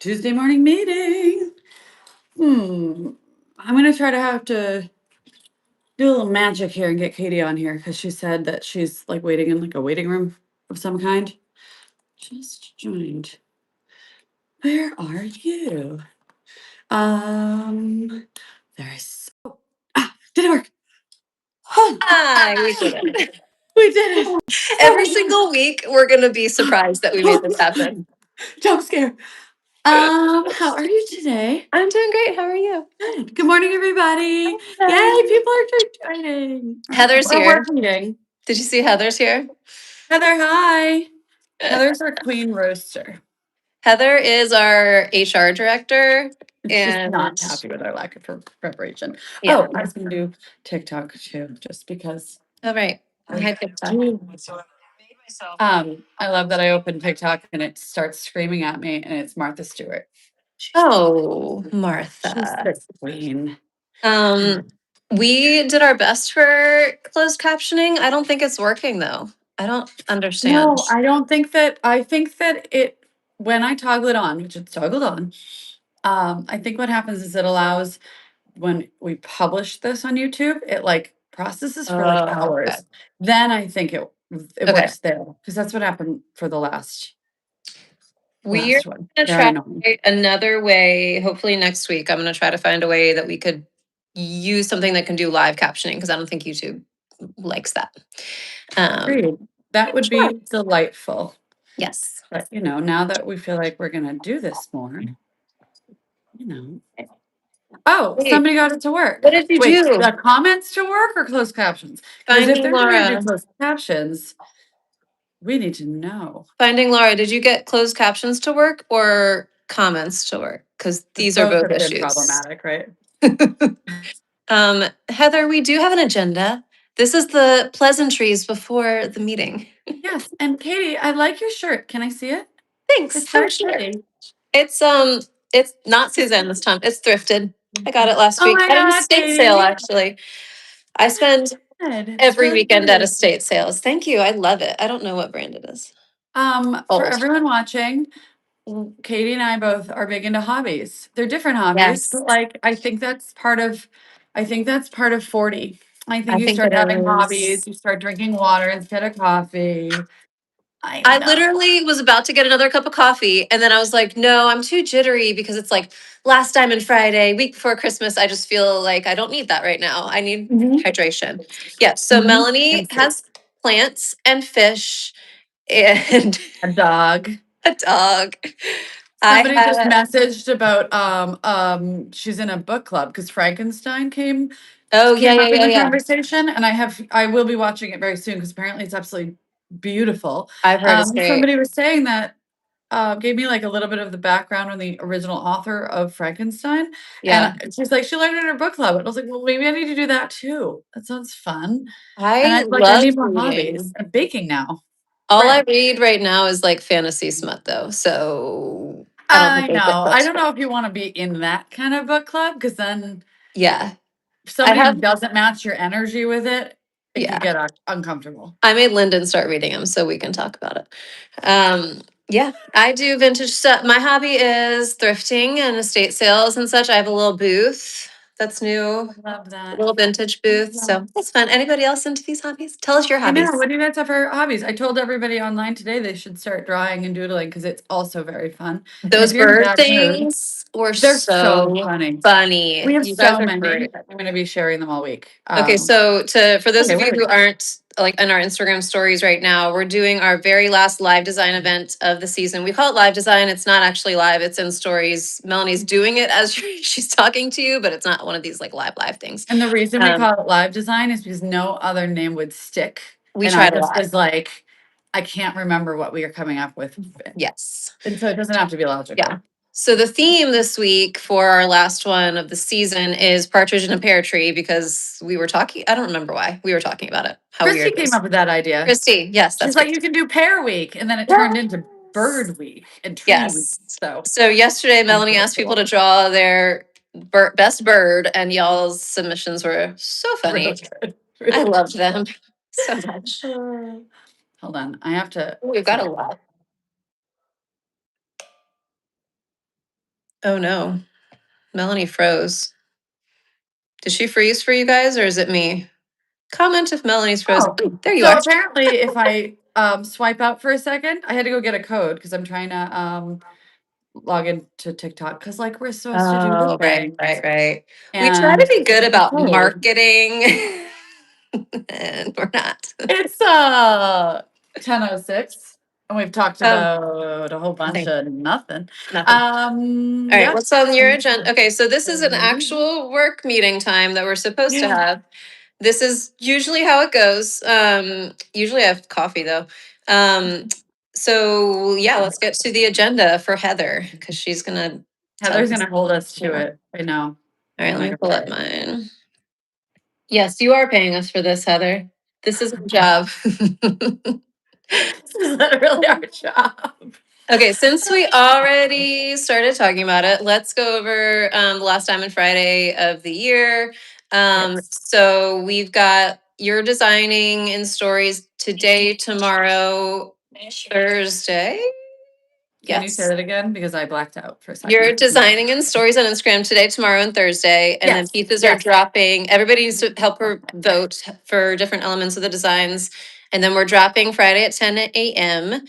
Tuesday morning meeting. I'm gonna try to have to do a little magic here and get Katie on here because she said that she's like waiting in like a waiting room of some kind. Just joined. Where are you? There's did it work? Hi, we did it. We did it. Every single week, we're going to be surprised that we made this happen. Jump scare. How are you today? I'm doing great. How are you? Good. Good morning, everybody. Yay, people are joining. Heather's Or here. we're meeting. Did you see Heather's here? Heather, hi. Heather's our queen roaster. Heather is our HR director. She's And not happy with our lack of preparation. Yeah. Oh, I was going to do TikTok too, just because. All right. Hi, TikTok. I love that I open TikTok and it starts screaming at me, and it's Martha Stewart. Oh, She's Martha. the queen. We did our best for closed captioning. I don't think it's working though. I don't understand. No, I don't think that. I think that when I toggle it on, which it's toggled on, I think what happens is it allows, when we publish this on YouTube, it like processes for like Oh, hours. okay. Then I think it Okay. works there, because that's what happened for the last We're one. going to Very try annoying. another way. Hopefully next week, I'm going to try to find a way that we could use something that can do live captioning because I don't think YouTube likes that. Agreed. That would Sure. be delightful. Yes. But now that we feel like we're gonna do this more, Oh, Wait, somebody got it to work. what did you Wait, do? the comments to work or closed captions? Because if Finding they're gonna do Laura. closed captions, we need to know. Finding Laura. Did you get closed captions to work or comments to work? Because these are both have been issues. problematic, right? Heather, we do have an agenda. This is the pleasantries before the meeting. Yes, and Katie, I like your shirt. Can I see it? Thanks. It's Oh, very sure. pretty. It's not Suzanne this time. It's thrifted. I got it last Oh week my at an God, estate Katie. sale, actually. I spend Good. It's every really weekend pretty. at estate sales. Thank you. I love it. I don't know what brand it is. For Old. everyone watching, Katie and I both are big into hobbies. They're different hobbies, Yes. but like I think that's part of 40. I think you think start it having is. hobbies, you start drinking water instead of coffee. I literally was about to get another cup of coffee, and then I was like, no, I'm too jittery because it's like last Diamond Friday, week before Christmas. I just feel like I don't need that right now. I need hydration. Yeah. So Mhm. Melanie has plants and fish and a dog. a dog. Somebody just messaged about she's in a book club because Frankenstein came Oh, up in the yeah. conversation, and I will be watching it very soon because apparently it's absolutely beautiful. I've heard it's great. Somebody was saying that gave me like a little bit of the background on the original author of Frankenstein. Yeah. And she's like, she learned it in her book club. And I was like, well, maybe I need to do that too. That sounds fun. And I I love need more reading. hobbies. I'm baking now. All I read right now is like fantasy smut though. So I know. I don't know if you want to be in that kind of book club, because then yeah, if somebody doesn't match your energy with it, it could get uncomfortable. I made Lyndon start reading them so we can talk about it. Yeah, I do vintage stuff. My hobby is thrifting and estate sales and such. I have a little booth that's new, Love a that. little vintage booth. So that's fun. Anybody else into these hobbies? Tell us your I hobbies. know. What do you guys have for hobbies? I told everybody online today they should start drawing and doodling because it's also very fun. Those bird things were they're so funny. We have You guys so are many. great. I'm going to be sharing them all week. Okay, so for those okay, of you who aren't like in our Instagram stories right now, we're doing our very last live design event of the season. We call it live design. It's not actually live, it's in stories. Melanie's doing it as she's talking to you, but it's not one of these like live things. And the reason we call it live design is because no other name would stick. We and tried I a just lot. was like, I can't remember what we are coming up with. Yes. And so it doesn't have to be logical. Yeah. So the theme this week for our last one of the season is partridge in a pear tree, because we were talking, I don't remember why, we were talking about it. How Christy weird came up with that idea. Christy, yes, that's She's like, you can do pear week, and then it turned into bird week and tree week. So yesterday, Melanie asked people to draw their best bird, and y'all's submissions were so funny. I loved them so much. Hold on, I have to. We've got a lot. Oh no, Melanie froze. Did she freeze for you guys or is it me? Comment if Melanie's frozen. Oh, Ooh, there you so are. apparently if I swipe out for a second, I had to go get a code because I'm trying to log into TikTok because like we're supposed to do Oh, right, things. right. We try to And be good about code. marketing and we're not. It's 10:06 and we've talked Oh, about a whole bunch nothing, of nothing. nothing. All right, Yeah. what's on your agenda? Okay, so this is an actual work meeting time that we're supposed to Yeah. have. This is usually how it goes. Usually I have coffee though. Um, so yeah, let's get to the agenda for Heather because she's gonna tell Heather's us. gonna hold us to Yeah. it. I know. All Oh right, let my me pull up God. mine. Yes, you are paying us for this, Heather. This is a job. This is literally our job. Okay, since we already started talking about it, let's go over the last Diamond Friday of the year. Yes. So we've got you're designing in stories today, tomorrow, Thursday. Can you say Yes. that again? Because I blacked out for a You're second. designing in stories on Instagram today, tomorrow, and Thursday, and then Yes. pieces are Yes. dropping. Everybody needs to help her vote for different elements of the designs. And then we're dropping Friday at 10 a.m.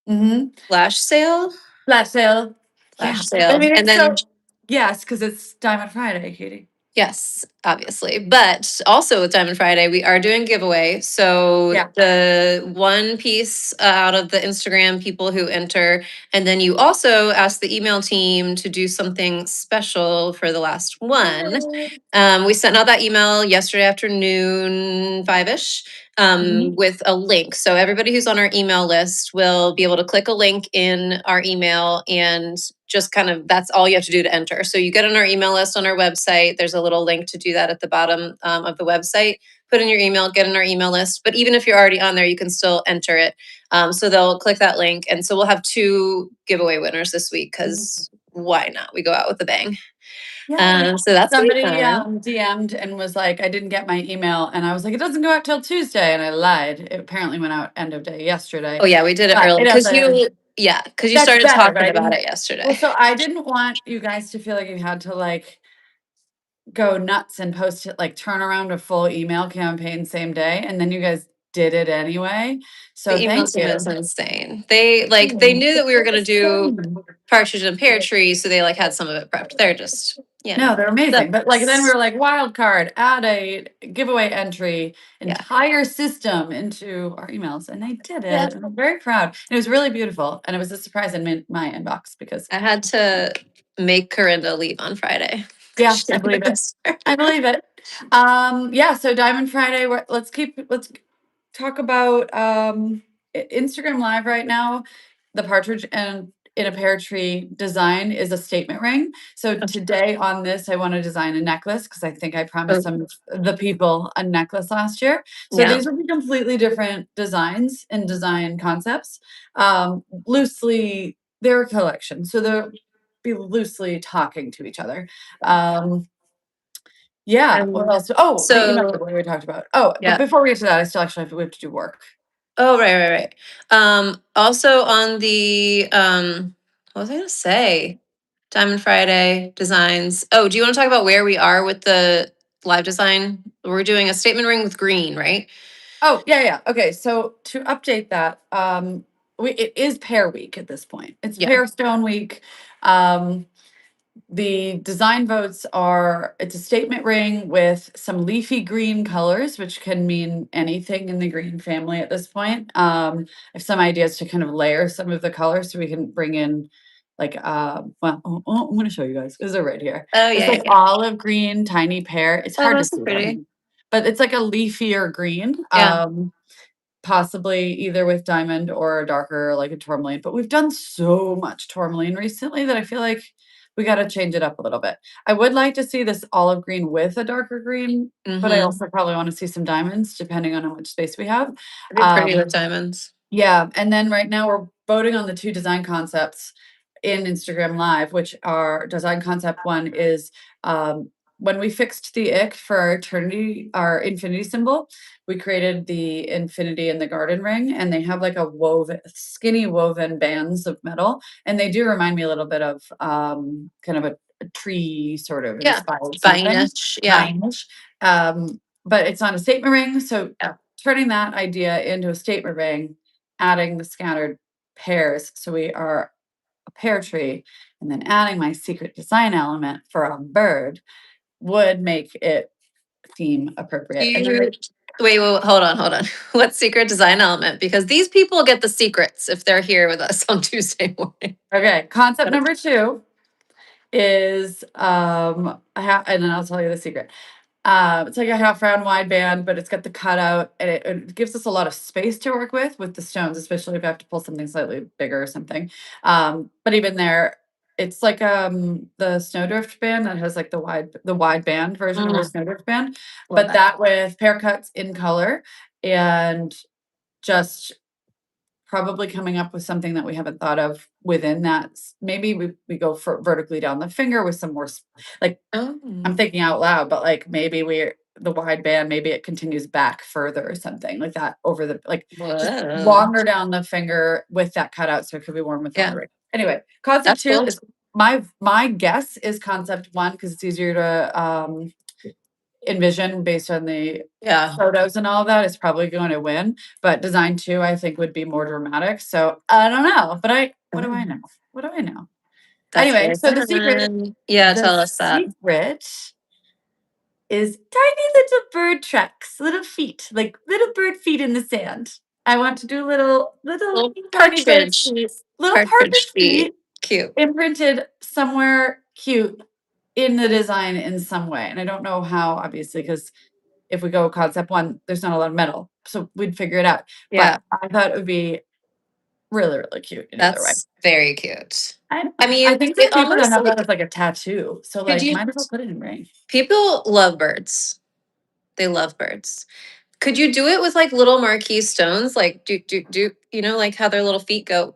Mm-hmm. Flash sale. Flash sale. Yeah. Flash I sale. mean, And it's then so, yes, because it's Diamond Friday, Katie. yes, obviously. But also with Diamond Friday, we are doing giveaway. So Yeah. the one piece out of the Instagram people who enter, and then you also ask the email team to do something special for the last one. We sent out that email yesterday afternoon, 5-ish, Mhm. with a link. So everybody who's on our email list will be able to click a link in our email and just kind of that's all you have to do to enter. So you get on our email list on our website. There's a little link to do that at the bottom of the website. Put in your email, get in our email list. But even if you're already on there, you can still enter it. So they'll click that link. And so we'll have 2 giveaway winners this week because why not? We go out with a bang. Yeah. So that's gonna be Somebody fun. DM'd and was like, I didn't get my email. And I was like, it doesn't go out till Tuesday. And I lied. It apparently went out end of day yesterday. Oh yeah, we did it But early it because doesn't. you That's started better, but talking I about didn't. it yesterday. Well, so I didn't want you guys to feel like you had to like go nuts and post it, like turn around a full email campaign same day. And then you guys did it anyway. So The email thank team is you. insane. They knew that we were gonna do partridge and pear tree, so they like had some of it prepped. They're just No, they're the amazing. But like then we best. were like wild card, add a giveaway entry, Yeah. entire system into our emails. And they did Yeah. it. And I'm very proud. And it was really beautiful. And it was a surprise in my inbox because I had to make Corinda leave on Friday. yeah, She I never believe it. gets I believe it. Yeah, so Diamond Friday, let's talk about Instagram Live right now. The partridge and in a pear tree design is a statement ring. So today on this, I want to design a necklace because I think I promised there. some of the people a necklace last year. So Yeah. these will be completely different designs and design concepts. Loosely, they're a collection, so they'll be loosely talking to each other. Um, yeah, what And else? Oh, the email so giveaway we talked about. Oh, but yeah. before we get to that, I still actually we have to do work. Oh, right. Also on the what was I gonna say? Diamond Friday designs. Oh, do you want to talk about where we are with the live design? We're doing a statement ring with green, right? Oh, yeah. Okay, so to update that, it is Pear Week at this point. It's Yeah. Pear Stone Week. Um, the design votes are it's a statement ring with some leafy green colors, which can mean anything in the green family at this point. I have some ideas to kind of layer some of the colors so we can bring in like I'm gonna show you guys. These are right here. Oh It's yeah. like olive green, tiny pear. It's Oh, hard to that's so see pretty. them, but it's like a leafier green. Yeah. Possibly either with diamond or a darker like a tourmaline, but we've done so much tourmaline recently that I feel like we got to change it up a little bit. I would like to see this olive green with a darker green, but I Mm-hmm. also probably want to see some diamonds depending on how much space we have. It'd be pretty with diamonds. Yeah, and then right now we're voting on the 2 design concepts in Instagram Live, which are design concept 1 is when we fixed the ick for our infinity symbol, we created the infinity in the garden ring, and they have like a skinny woven bands of metal, and they do remind me a little bit of kind of a tree sort of Yeah. inspired something, Vine-ish. Yeah. vine-ish. But it's on a statement ring, so Yeah. turning that idea into a statement ring, adding the scattered pears, so we are a pear tree, and then adding my secret design element for a bird would make it theme appropriate. And then Wait, hold on. What secret design element? Because these people get the secrets if they're here with us on Tuesday morning. okay, concept number 2 is and then I'll tell you the secret. It's like a half round wide band, but it's got the cutout, and it gives us a lot of space to work with the stones, especially if I have to pull something slightly bigger or something. But even there, it's like the snowdrift band that has like the wide band version of a snowdrift band, Love but that with pear cuts in color, and just probably coming up with something that we haven't thought of within that. Maybe we go for vertically down the finger with some more like I'm Oh. thinking out loud, but like maybe the wide band, maybe it continues back further or something like that over the just Whoa. longer down the finger with that cutout, so it could be worn with on Yeah. the ring. Anyway, concept That's 2 cool. is my guess is concept 1 because it's easier to envision based on the Yeah. photos and all of that. Is probably going to win, but design 2 I think would be more dramatic. So I don't know, but what do I know? What do I know? That's Anyway, very so the secret fun. Yeah, the tell us that. secret is tiny little bird tracks, little feet, like little bird feet in the sand. I want to do little Little tiny bird partridge. feet, little Partridge partridge feet. feet Cute. imprinted somewhere cute in the design in some way. And I don't know how, obviously, because if we go concept 1, there's not a lot of metal, so we'd figure it out. Yeah. But I thought it would be really, really cute in either way. That's very cute. I I I mean, think there are it people that almost have that like as like a tattoo, so could like you might as well put it in ring. people love birds. They love birds. Could you do it with like little marquee stones? Like do you know like how their little feet go?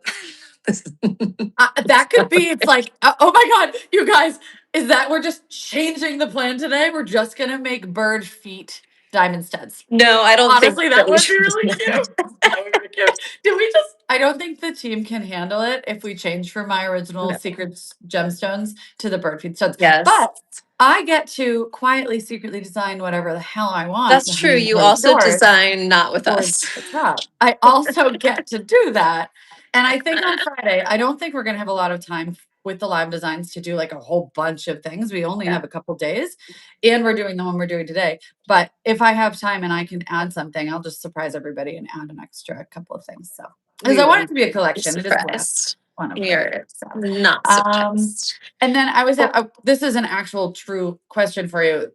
That could be. It's like, oh my god, you guys, is that we're just changing the plan today? We're just gonna make bird feet diamond studs. No, I don't think Honestly, that that we would be should really do cute. that. That would be cute. Do we just? I don't think the team can handle it if we change from my original No. secret gemstones to the bird feet studs. Yes. But I get to quietly, secretly design whatever the hell I want That's true. behind You closed also doors design not with towards us. the top. I also get to do that. And I think on Friday, I don't think we're going to have a lot of time with the live designs to do like a whole bunch of things. We only Yeah. have a couple days, and we're doing the one we're doing today. But if I have time and I can add something, I'll just surprise everybody and add an extra couple of things. So, because We I want it wouldn't to be a be collection, it is the last surprised. one of them. You're So, not um, surprised. and then I was Well, this is an actual true question for you.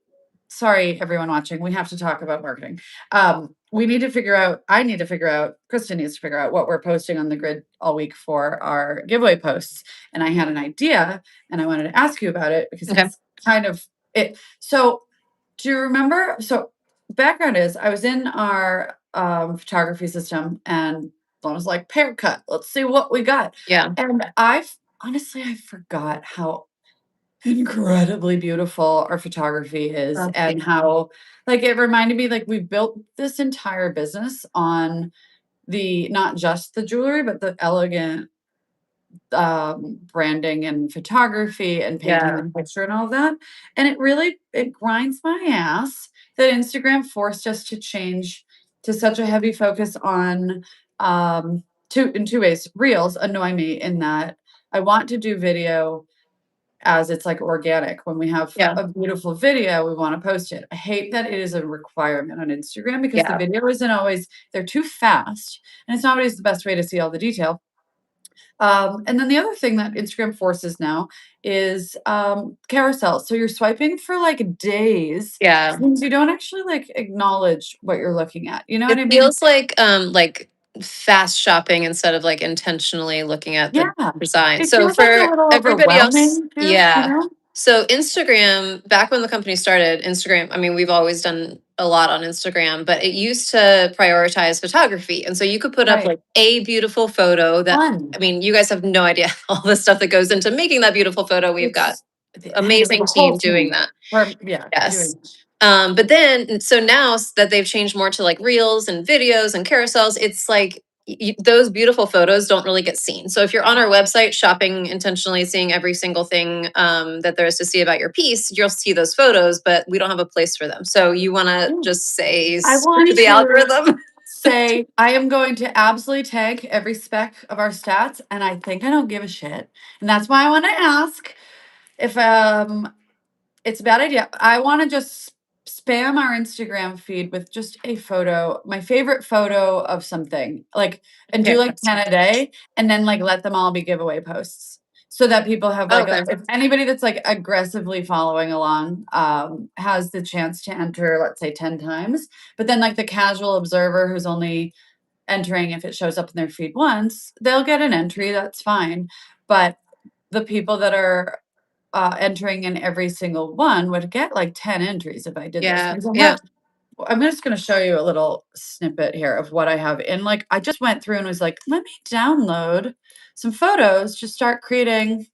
Sorry, everyone watching. We have to talk about marketing. We need to figure out, I need to figure out, Kristen needs to figure out what we're posting on the grid all week for our giveaway posts. And I had an idea and I wanted to ask you about it because okay. it's kind of it. So do you remember? So background is I was in our photography system and I was like, pear cut. Let's see what we got. Yeah. And I forgot how incredibly beautiful our photography is, and how like it reminded me like we built this entire business on the not just the jewelry but the elegant branding and photography and painting Yeah. the picture and all of that. And it grinds my ass that Instagram forced us to change to such a heavy focus on in two ways. Reels annoy me in that I want to do video as it's like organic. When we have Yeah. a beautiful video, we want to post it. I hate that it is a requirement on Instagram because the Yeah. video isn't always, they're too fast and it's not always the best way to see all the detail. And then the other thing that Instagram forces now is carousel. So you're swiping for like days. Yeah. Means you don't actually like acknowledge what you're looking at. You know what It I mean? feels like fast shopping instead of like intentionally looking at the Yeah. design. It So feels like a for little everybody else, overwhelming too, you yeah. know? So Instagram, back when the company started, Instagram, I mean, we've always done a lot on Instagram, but it used to prioritize photography. And so you could put up Right. like a beautiful photo that, Fun. I mean, you guys have no idea all the stuff that goes into making that beautiful photo we've got. It's amazing team doing that. Yeah. Yes. But then, so now that they've changed more to like reels and videos and carousels, it's like those beautiful photos don't really get seen. So if you're on our website shopping intentionally, seeing every single thing that there is to see about your piece, you'll see those photos, but we don't have a place for them. So you want to just say, I screw want the to algorithm. say I am going to absolutely tag every spec of our stats, and I think I don't give a shit. And that's why I want to ask if it's a bad idea. I want to just spam our Instagram feed with just a photo, my favorite photo of something, like, and do Okay. like 10 a day, and then like let them all be giveaway posts so that people have like Okay. if anybody that's like aggressively following along has the chance to enter, let's say 10 times. But then like the casual observer who's only entering if it shows up in their feed once, they'll get an entry, that's fine. But the people that are entering in every single one would get like 10 entries if I did this. Yeah. Because Yeah. I'm just going to show you a little snippet here of what I have in. Like, I just went through and was like, let me download some photos to start creating.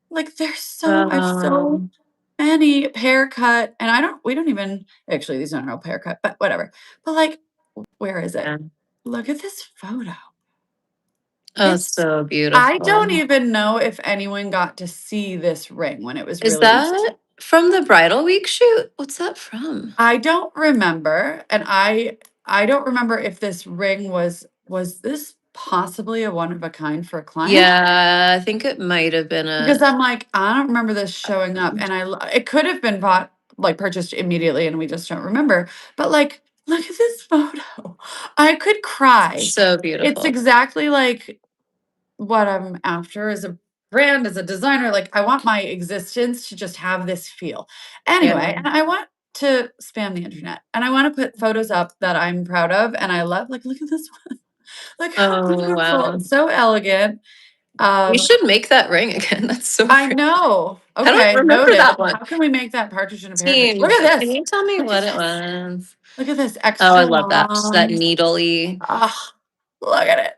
Like, I have so Um, many haircut, and we don't even, actually, these aren't all haircut, but whatever. But like, where is it? yeah. Look at this photo. Oh, so I don't beautiful. even know if anyone got to see this ring when it was Is released. that from the bridal week shoot? What's that from? I don't remember, and I don't remember if this ring was this possibly a one of a kind for a client? Yeah, I think it might have been Because a I'm like, I don't remember this showing up, and it could have been bought, like purchased immediately, and we just don't remember. But like, look at this photo. I could cry. so It's beautiful. exactly like what I'm after as a brand, as a designer. Like, I want my existence to just have this feel. Anyway, Yeah. and I want to spam the internet, and I want to put photos up that I'm proud of and I love. Like, look at this one. Look how Oh, beautiful. wow. It's so elegant. We Um, should make that ring again. That's so I pretty. know. I don't Okay, remember noted. that one. How can we make that partridge in a pear tree? Team, Look at can this. you tell me Look at what it this. was? Look at this Oh, I extra love that. That long. needly. Ah, look at it.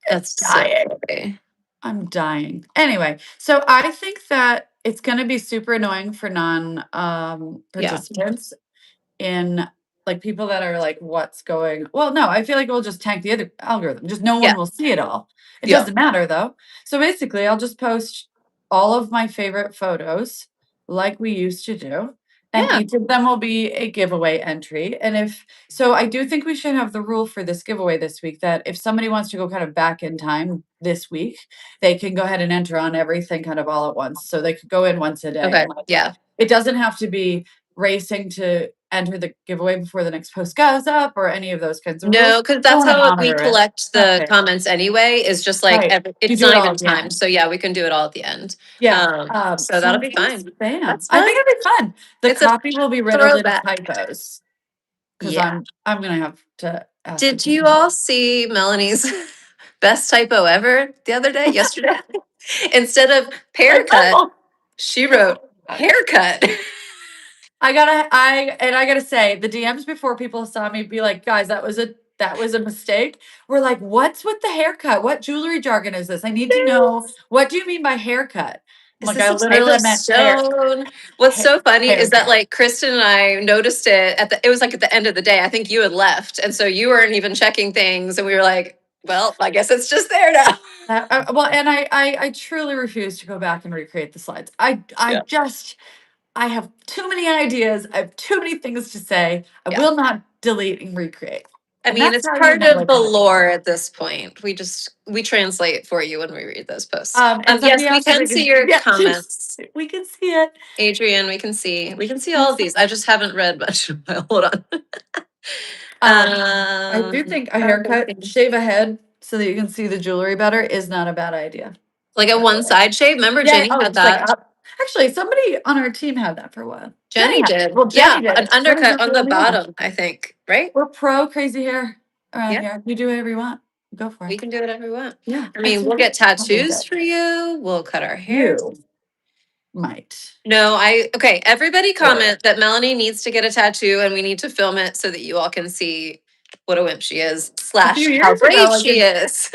It's That's so dying. pretty. I'm dying. Anyway, so I think that it's going to be super annoying for non Yeah. participants in like people that are like, what's going? Well, no, I feel like we'll just tank the other algorithm. Just no Yeah. one will see it all. It Yeah. doesn't matter though. So basically, I'll just post all of my favorite photos like we used to do. And Yeah. each of them will be a giveaway entry. And if so, I do think we should have the rule for this giveaway this week that if somebody wants to go kind of back in time this week, they can go ahead and enter on everything kind of all at once. So they could go in once a day. Okay. And like, Yeah. it doesn't have to be racing to enter the giveaway before the next post goes up or any of those kinds of rules. No, because I that's want to how we monitor it. collect Not the fair. comments anyway, is just like Right. You it's do it not all even at the timed. end. So yeah, we can do it all at the end. Yeah. So So that'll I'm be gonna fine. spam. That's I fun. think it'll be fun. The It's a copy will be riddled in throwback. typos because Yeah. I'm gonna have to ask Did them. you all see Melanie's best typo ever the other day, yesterday? Instead of I haircut, know. she wrote haircut. I gotta say, the DMs before people saw me be like, guys, that was a mistake. We're like, what's with the haircut? What jewelry jargon is this? I need to know. What do you mean by haircut? I'm Is like, this I a type literally of meant stone? What's so funny is that haircut. like Kristen and I noticed it it was like at the end of the day. I think you had left. And so you weren't even checking things. And we were like, well, I guess it's just there now. Well, and I truly refuse to go back and recreate the slides. Yeah. I have too many ideas. I have too many things to say. I Yeah. will not delete and recreate. I And mean, that's it's how you part know of like the how much you lore care. at this point. We translate for you when we read those posts. And Yes, somebody we asked if can they see could, your yeah, comments. we can see it. Adrian, we can see all of these. I just haven't read much. Hold on. I do think a haircut, shave a head so that you can see the jewelry better is not a bad idea. Like a By the one way. side shave. Remember Yeah, Jenny oh, had just like that. up. Actually, somebody on our team had that for a while. Jenny Had it. did. Well, Yeah, Jenny did an it. Jenny's undercut not on the the only one. bottom, I think. Right? We're pro crazy hair around Yeah, here. You do whatever you want. Go for we it. can do whatever we want. Yeah, I I mean, think we'll get I'll leave tattoos it. for you. We'll cut our hair. You might. No, okay, everybody Or comment that Melanie needs to get a tattoo and we need to film it so that you all can see what a wimp she is, a few / how years brave ago, she is.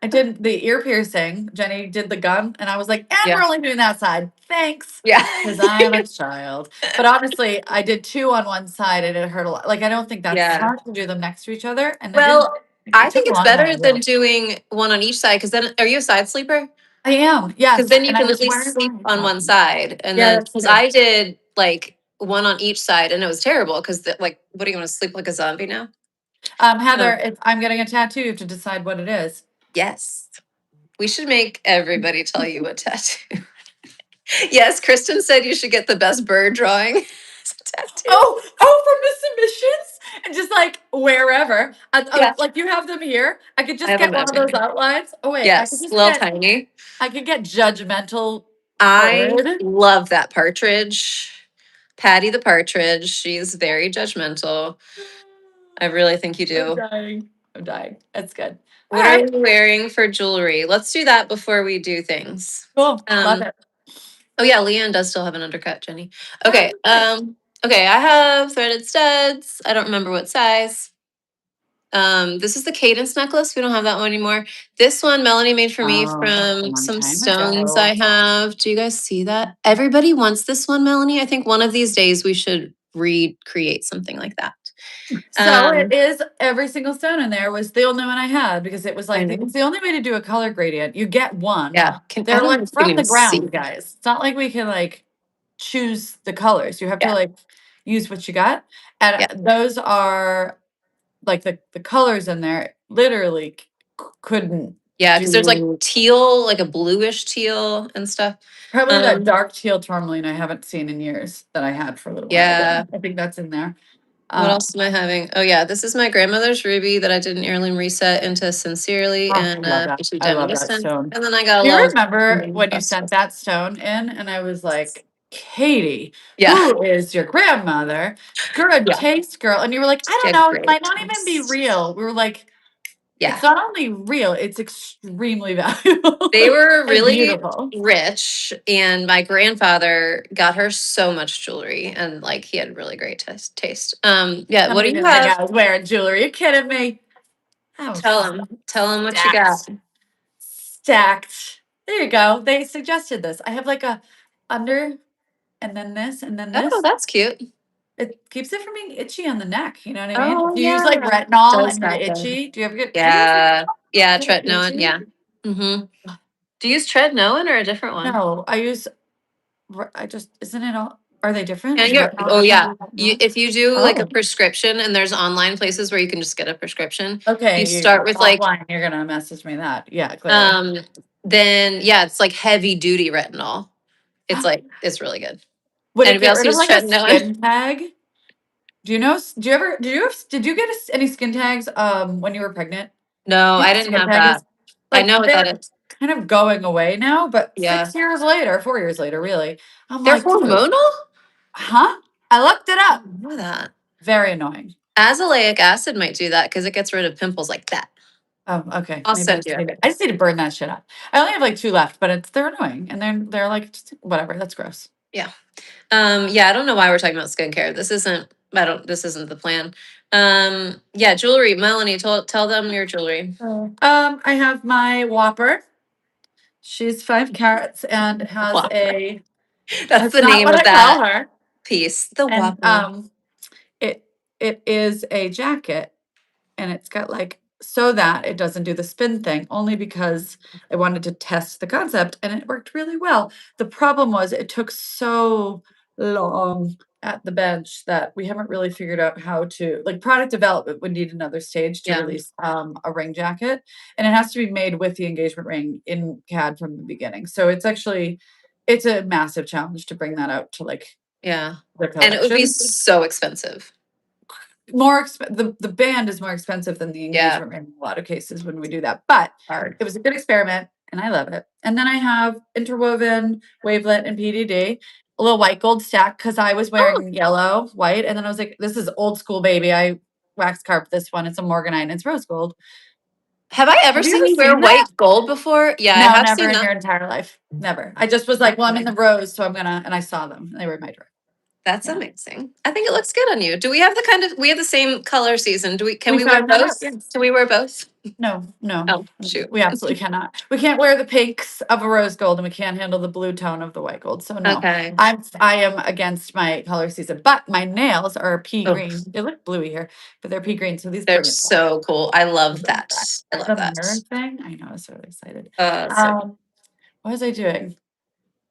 I did the ear piercing. Jenny did the gun, and I was like, and Yeah. we're only doing that side. thanks. Yeah. Because I'm a child. But honestly, I did 2 on one side and it hurt a lot. Like, I don't think that's Yeah. smart to do them next to each other. And Well, I it took think a it's long time better to than heal. doing one on each side because then are you a side sleeper? I am, Because yes. then you And I can at was least wearing sleep my on one top. side. And Yeah, then that's because true. I did like one on each side and it was terrible because like what do you want to sleep like a zombie now? Heather, Um, if I'm getting a tattoo, you have to decide what it is. yes. We should make everybody tell you what tattoo. Yes, Kristen said you should get the best bird drawing as a tattoo. From the submissions and just like wherever. Yeah. Like you have them here. I could I just have get them one of those imaginary. outlines. Oh wait, Yes, little tiny. I could get judgmental I bird. love that partridge. Patty the partridge. She's very judgmental. I really think you I'm do. dying. I'm dying. That's good. All What are right. you wearing for jewelry? Let's do that before we do things. Cool. Love Um, it. oh yeah, Leanne does still have an undercut, Jenny. Oh, Okay. nice. Okay, I have threaded studs. I don't remember what size. This is the Cadence necklace. We don't have that one anymore. This one Melanie made for me Oh, that's a from long some time stones I ago. have. Do you guys see that? Everybody wants this one, Melanie. I think one of these days we should recreate something like that. So it is every single stone in there was the only one I had because it was I like know. it's the only way to do a color gradient. You get one. Yeah. I They're don't know like if you can from even the see. ground, guys. It's not like we can like choose the colors. You have to Yeah. like use what you got. And Yeah. those are like the colors in there literally couldn't Yeah. Because there's like do teal, like a bluish teal and stuff. probably that Um, dark teal tourmaline I haven't seen in years that I had for a little while. yeah. But I think that's in there. What else am I having? Oh yeah, this is my grandmother's ruby that I did an heirloom reset into sincerely Oh, and love that. pursuit I diamond love that distance. stone. And then I got a Do you little remember mini when you bust. sent that stone in and I was like, Katie, Yeah. who is your grandmother? Good Yeah. taste, girl. And you were like, I don't Yeah, know, it might great not even be taste. real. We were like, it's Yeah. not only real, it's extremely valuable They were and really beautiful. rich and my grandfather got her so much jewelry and like he had really great taste. Yeah, what do Somebody you didn't think have? I was wearing jewelry. Are you kidding me? Oh, Tell him what you got. stacked. Stacked. There you go. They suggested this. I have like a under and then this and then Oh, this. that's cute. It keeps it from being itchy on the neck. You know what I mean? Oh Do you use like yeah. retinol Does and get happen. itchy? Do you ever get? Do you guys Yeah. Yeah, get tretinoin. itchy? Yeah. Mm-hmm. Do you use tretinoin or a different one? No, I use. I just isn't it all? Are they different? And Is you're, retinol oh different yeah. than You, retinol? if you do like a Oh, prescription and there's online places where you can just get a prescription, you okay. start You with like offline. You're gonna message me that. Yeah, clearly. um then yeah, it's like heavy duty retinol. It's like it's really good. Would it Anybody get else rid of use like a tretinoin? skin tag? Do you know? Do you ever? Did you get any skin tags when you were pregnant? No, You know I what didn't skin have tag is? that. I Like know what that they're is. kind of going away now, but Yeah. 6 years later, 4 years later, really, I'm They're like, dude, hormonal? huh? I looked it I up. didn't know that. Very annoying. Azelaic acid might do that because it gets rid of pimples like that. Oh, okay. I'll Maybe send you. I just need to burn that shit up. I only have like 2 left, but they're annoying and they're like just whatever. That's gross. Yeah. Yeah, I don't know why we're talking about skincare. This isn't the plan. Yeah, jewelry. Melanie, tell them your jewelry. I have my Whopper. She's 5 carats and has Whopper. a. That's That's the not name what of I that call her. piece. The And Whopper. it it is a jacket and it's got like so that it doesn't do the spin thing only because I wanted to test the concept and it worked really well. The problem was it took so long at the bench that we haven't really figured out how to like product development would need another stage to Yeah. release a ring jacket and it has to be made with the engagement ring in CAD from the beginning. So it's a massive challenge to bring that out to like Yeah. the And it would be collection. so expensive. The band is more expensive than the Yeah. engagement ring in a lot of cases when we do that, but Hard. it was a good experiment and I love it. And then I have interwoven wavelet and PDD, a little white gold stack because I was Oh, wearing yellow, white, and then I was like, this is old school, baby. I wax carved this one. It's a morganite and it's rose gold. have I ever Have you seen ever you wear seen that? white gold before? Yeah, I No, have never seen in that. your entire life. Never. I just was like, well, I'm in the rose, so I'm gonna, and I saw them. And they were in my drawer. That's Yeah. amazing. I think it looks good on you. Do we have we have the same color season? Can We we wear found that out, both? yes. Can we wear both? No, no, Oh, shoot. we absolutely cannot. We can't wear the pinks of a rose gold, and we can't handle the blue tone of the white gold. So no, Okay. I am against my color season. But my nails are pea Oh, green. They look bluey here, but they're pea green. So these they're bring it back. so cool. I love Bring it that. back. I love The that. mirror thing. I know. I was so excited. So What was I doing?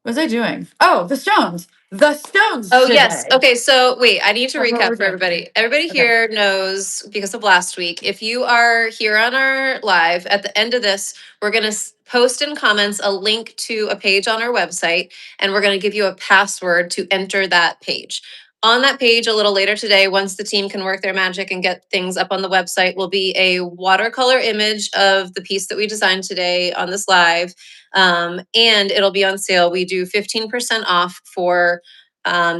What was I doing? Oh, the stones. The stones oh, yes. today. Okay. So wait, I need to That's what we're recap for doing. everybody. Everybody Okay. here knows because of last week. If you are here on our live, at the end of this, we're going to post in comments a link to a page on our website, and we're going to give you a password to enter that page. On that page, a little later today, once the team can work their magic and get things up on the website, will be a watercolor image of the piece that we designed today on this live. And it'll be on sale. We do 15% off for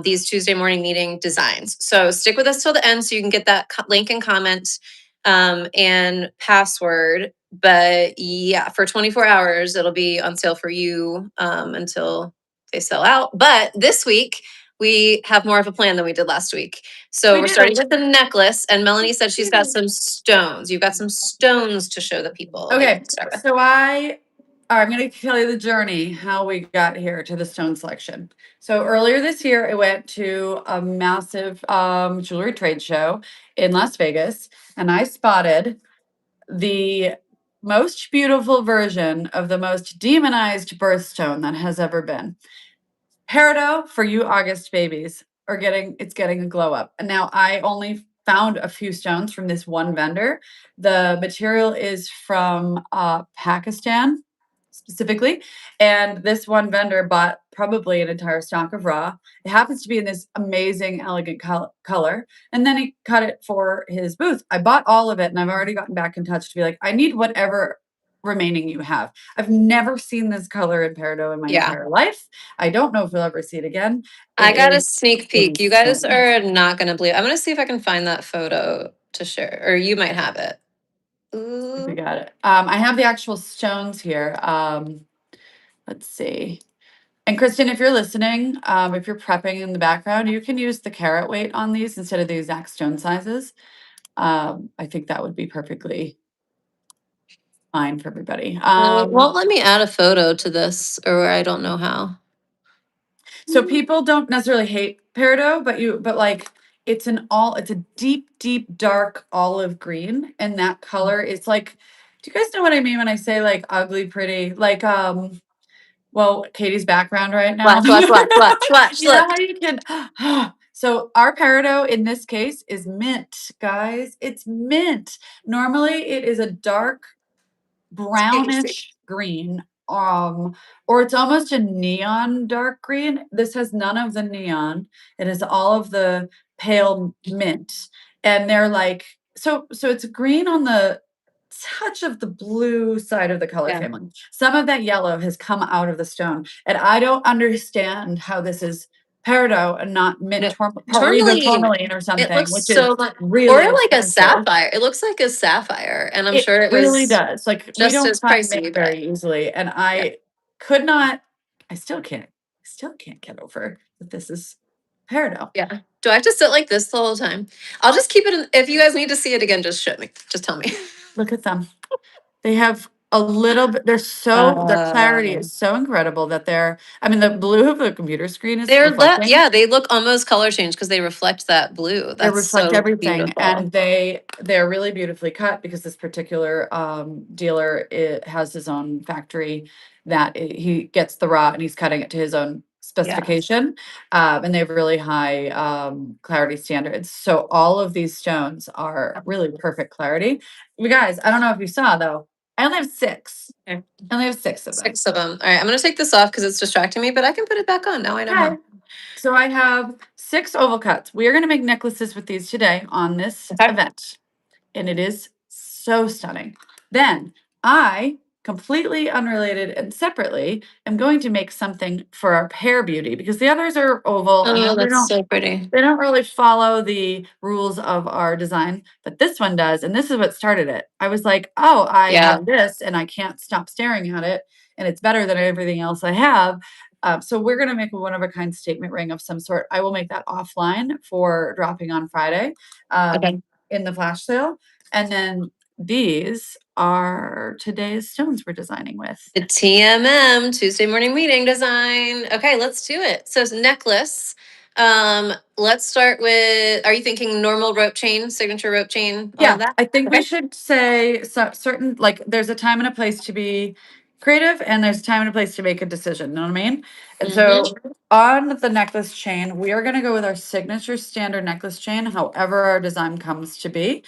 these Tuesday morning meeting designs. So stick with us till the end so you can get that link and comment and password. But yeah, for 24 hours, it'll be on sale for you until they sell out. But this week, we have more of a plan than we did last week. So We we're do. starting with the necklace, and Melanie said she's got some stones. You've got some stones to show the people. that you Okay, can start with. so I'm going to tell you the journey, how we got here to the stone selection. So earlier this year, I went to a massive jewelry trade show in Las Vegas, and I spotted the most beautiful version of the most demonized birthstone that has ever been. Peridot for you August babies are getting a glow up. And now I only found a few stones from this one vendor. The material is from Pakistan specifically, and this one vendor bought probably an entire stock of raw. It happens to be in this amazing, elegant color, and then he cut it for his booth. I bought all of it, and I've already gotten back in touch to be like, I need whatever remaining you have. I've never seen this color in Peridot in my Yeah. entire life. I don't know if we'll ever see it again. I It got a is sneak peek. You guys insane. are not going to believe. I'm going to see if I can find that photo to share, or you might have it. We Ooh. got it. I have the actual stones here. Let's see. And Kristen, if you're listening, if you're prepping in the background, you can use the carat weight on these instead of the exact stone sizes. I think that would be perfectly fine for everybody. It won't let me add a photo to this, or I don't know how. So people don't necessarily hate peridot, but like it's a deep, dark olive green, and that color is like, do you guys know what I mean when I say like ugly pretty? Like well, Katie's background right now. Watch, You know look. how you can so our peridot in this case is mint, guys. It's mint. Normally it is a dark brownish green, or it's almost a neon dark green. This has none of the neon. It has all of the pale mint, and they're like so it's green on the touch of the blue side of the color Yeah. family. Some of that yellow has come out of the stone, and I don't understand how this is peridot and not mint or even tourmaline or It something, looks which so is much, or really like a expensive. sapphire. It looks like a sapphire, and I'm It sure it really was does. Like, we just don't as find pricey, mint but very easily, and yeah. I could not I still can't get over that this is peridot. Yeah. Do I have to sit like this the whole time? I'll just keep it in. If you guys need to see it again, just show me. Just tell me. Look at them. They have a little bit their clarity is so incredible that I mean, the blue of the computer screen is reflecting. Yeah, they look almost color changed because they reflect that blue. They That's reflect so everything, beautiful. and they're really beautifully cut because this particular dealer has his own factory that he gets the raw and he's cutting it to his own specification, and they have really high clarity standards. So all of these stones are really perfect clarity. You guys, I don't know if you saw though, I only have six. Okay. I only have six of them. 6 of them. All right, I'm gonna take this off because it's distracting me, but I can put it back on now. I know how. Okay. So I have 6 oval cuts. We are going to make necklaces with these today on this Okay. event, and it is so stunning. Then I, completely unrelated and separately, am going to make something for our pear beauty because the others are oval. and Oh, that's so pretty. they don't really follow the rules of our design, but this one does, and this is what started it. I was like, oh, I Yeah. have this, and I can't stop staring at it, and it's better than everything else I have. So we're going to make a one-of-a-kind statement ring of some sort. I will make that offline for dropping on Friday Okay. in the flash sale. And then these are today's stones we're designing with. The TMM, Tuesday morning meeting design. Okay, let's do it. So it's necklace. Let's start with, are you thinking normal rope chain, signature rope chain, all Yeah, of that? I think we Okay. should say certain, like, there's a time and a place to be creative and there's a time and a place to make a decision. You know what I mean? And so on the necklace chain, we are going to go with our signature standard necklace chain, however our design comes to be.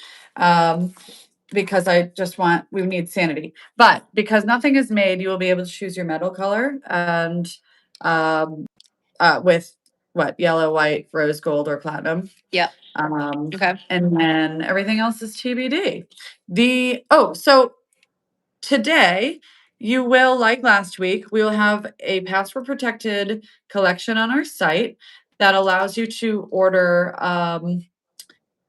Because I just we need sanity. But because nothing is made, you will be able to choose your metal color and with what, yellow, white, rose gold, or platinum. Yep. Okay. And then everything else is TBD. So today you will, like last week, we will have a password protected collection on our site that allows you to order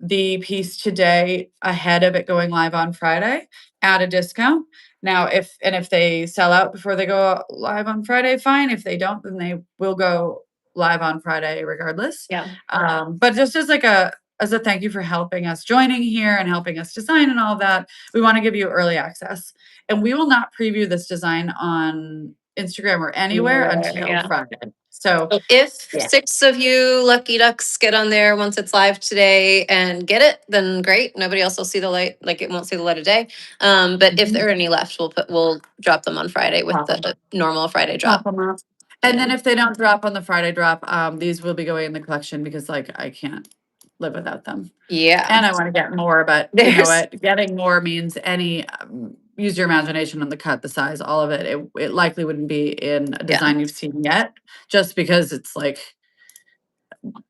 the piece today ahead of it going live on Friday at a discount. Now, if they sell out before they go live on Friday, fine. If they don't, then they will go live on Friday regardless. Yeah. But just as a thank you for helping us joining here and helping us design and all of that, we want to give you early access. And we will not preview this design on Instagram or anywhere until Friday. So if 6 of you lucky ducks get on there once it's live today and get it, then great. Nobody else will see the light, like it won't see the light of day. But if there are any left, we'll drop them on Friday with the normal Friday drop. Pop 'em up. And then if they don't drop on the Friday drop, these will be going in the collection because like I can't live without them. Yeah. And I want to get more, but you know what? Getting more means use your imagination on the cut, the size, all of it. It likely wouldn't be in a design you've seen yet, just because it's like,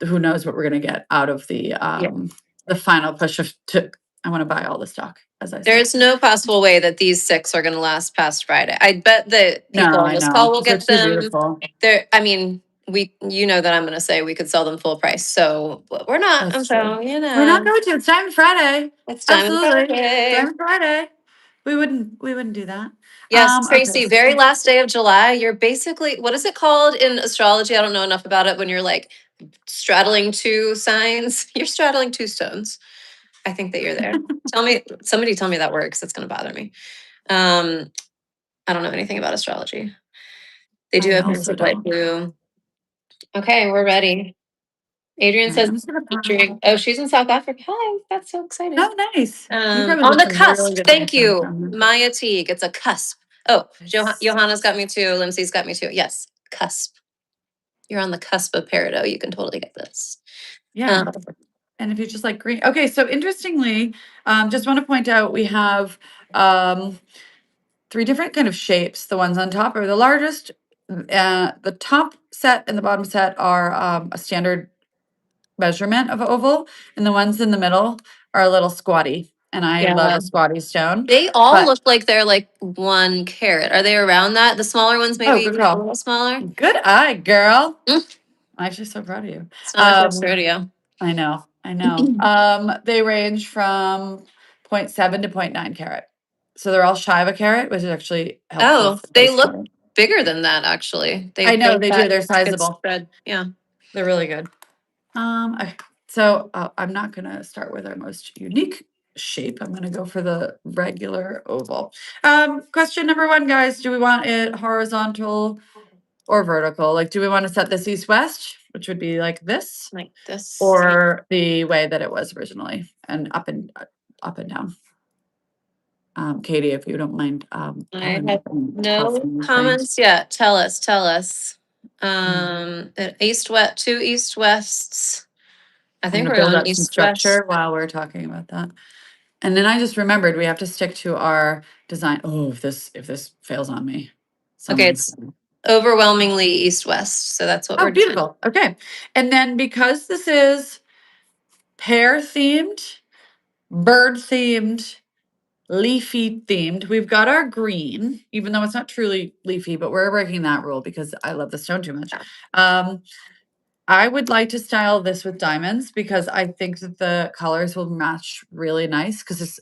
who knows what we're gonna get out of the final push I want to buy all the stock, as I said. There's no possible way that these 6 are going to last past Friday. I bet that people No, on I this know. call will They're get too them. beautiful. I mean, you know that I'm going to say we could sell them full price. So we're not. That's So, true. you know. We're not going to. It's Diamond Friday. It's Diamond Absolutely. Friday. Diamond Friday. We wouldn't do that. Yes, Tracy, Okay. very last day of July. You're basically, what is it called in astrology? I don't know enough about it when you're like straddling 2 signs. You're straddling 2 stones. I think that you're there. Somebody tell me that word because it's going to bother me. I don't know anything about astrology. They do I have also music like don't. you. Okay, we're ready. Adrian says, I'm just gonna oh, she's in South Africa. Hi, that's so exciting. Oh, nice. You probably On did the some cusp. really good Thank research you, on that. Maya Teague. It's a cusp. Oh, Nice. Johanna's got me too. Lindsay's got me too. Yes, cusp. You're on the cusp of Peridot. You can totally get this. Yeah. And if you just like green. Okay, so interestingly, just want to point out we have 3 different kind of shapes. The ones on top are the largest. The top set and the bottom set are a standard measurement of oval, and the ones in the middle are a little squatty. And I love a squatty stone. They all look like they're like 1 carat. Are they around that? The smaller ones maybe good a call. little smaller? Good eye, girl. Mm. I'm actually so proud of you. It's not my first rodeo. I know. They range from 0.7 to 0.9 carat. So they're all shy of a carat, which is actually helpful. Oh, they look bigger than that actually. I know they do. They're sizable. Spread. Yeah. They're really good. So I'm not gonna start with our most unique shape. I'm gonna go for the regular oval. Question number 1, guys. Do we want it horizontal or vertical? Like, do we want to set this east-west, which would be like this? Like this. Or the way that it was originally, and up and down. Katie, if you don't mind. I have no comments yet. Tell us. East-west, 2 east-wests. I think I'm we're gonna build on up some east-west. structure while we're talking about that. And then I just remembered we have to stick to our design. Oh, if this fails on me. Okay, it's overwhelmingly east-west. So that's what we're doing. Beautiful. Okay. And then because this is pear themed, bird themed, leafy themed, we've got our green, even though it's not truly leafy, but we're breaking that rule because I love the stone too much. I would like to style this with diamonds because I think that the colors will match really nice because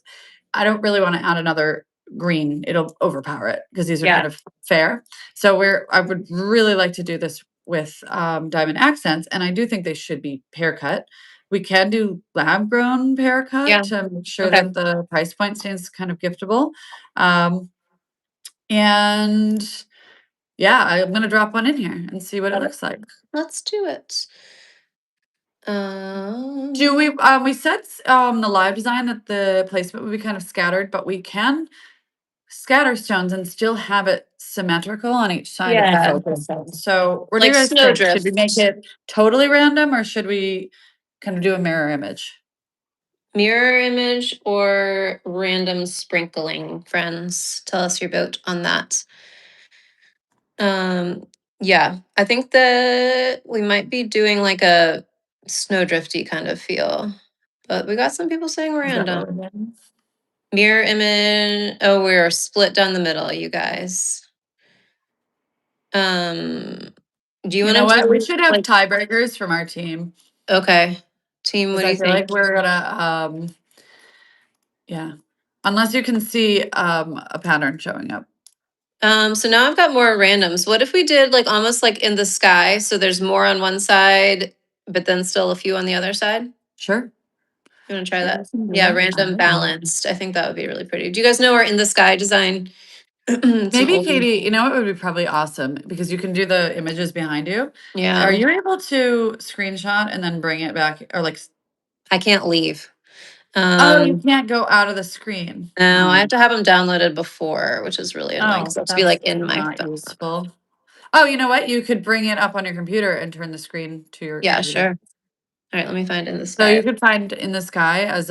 I don't really want to add another green, it'll overpower it because these are Yeah. kind of fair. So I would really like to do this with diamond accents, and I do think they should be pear cut. We can do lab grown pear cut Yeah. to make sure Okay. that the price point stays kind of giftable. And yeah, I'm gonna drop one in here and see what it Love it. looks like. Let's do it. Do we said the live design that the placement would be kind of scattered, but we can scatter stones and still have it symmetrical on each side of the Yeah. focal stone. So what do you Like guys think? Should we make snowdrift. it totally random or should we kind of do a mirror image? Mirror image or random sprinkling, friends? Tell us your vote on that. Yeah, I think that we might be doing like a snowdrifty kind of feel, but we got some people saying Is that what random. we're doing? Mirror image. Oh, we're split down the middle, you guys. Do you You want know to what? We do should have like tiebreakers from our team okay. Team, what because do I you feel like think? we're gonna yeah. Unless you can see a pattern showing up. So now I've got more randoms. What if we did like almost like in the sky? So there's more on one side, but then still a few on the other side. Sure. You want to try Sure, that? we can do Yeah, that. random balanced. I think that would be really pretty. Do you guys know our in the sky design? Some Maybe old. Katie, you know what would be probably awesome because you can do the images behind you. Are Yeah, you able to screenshot and then bring it back or like I can't leave. oh, you can't go out of the screen. No, I have to have them downloaded before, which is really annoying Oh, because I have to be that's like in my not phone. useful. Oh, you know what? You could bring it up on your computer and turn the screen to your Yeah, computer. sure. All right, let me find in the So sky. you could find in the sky as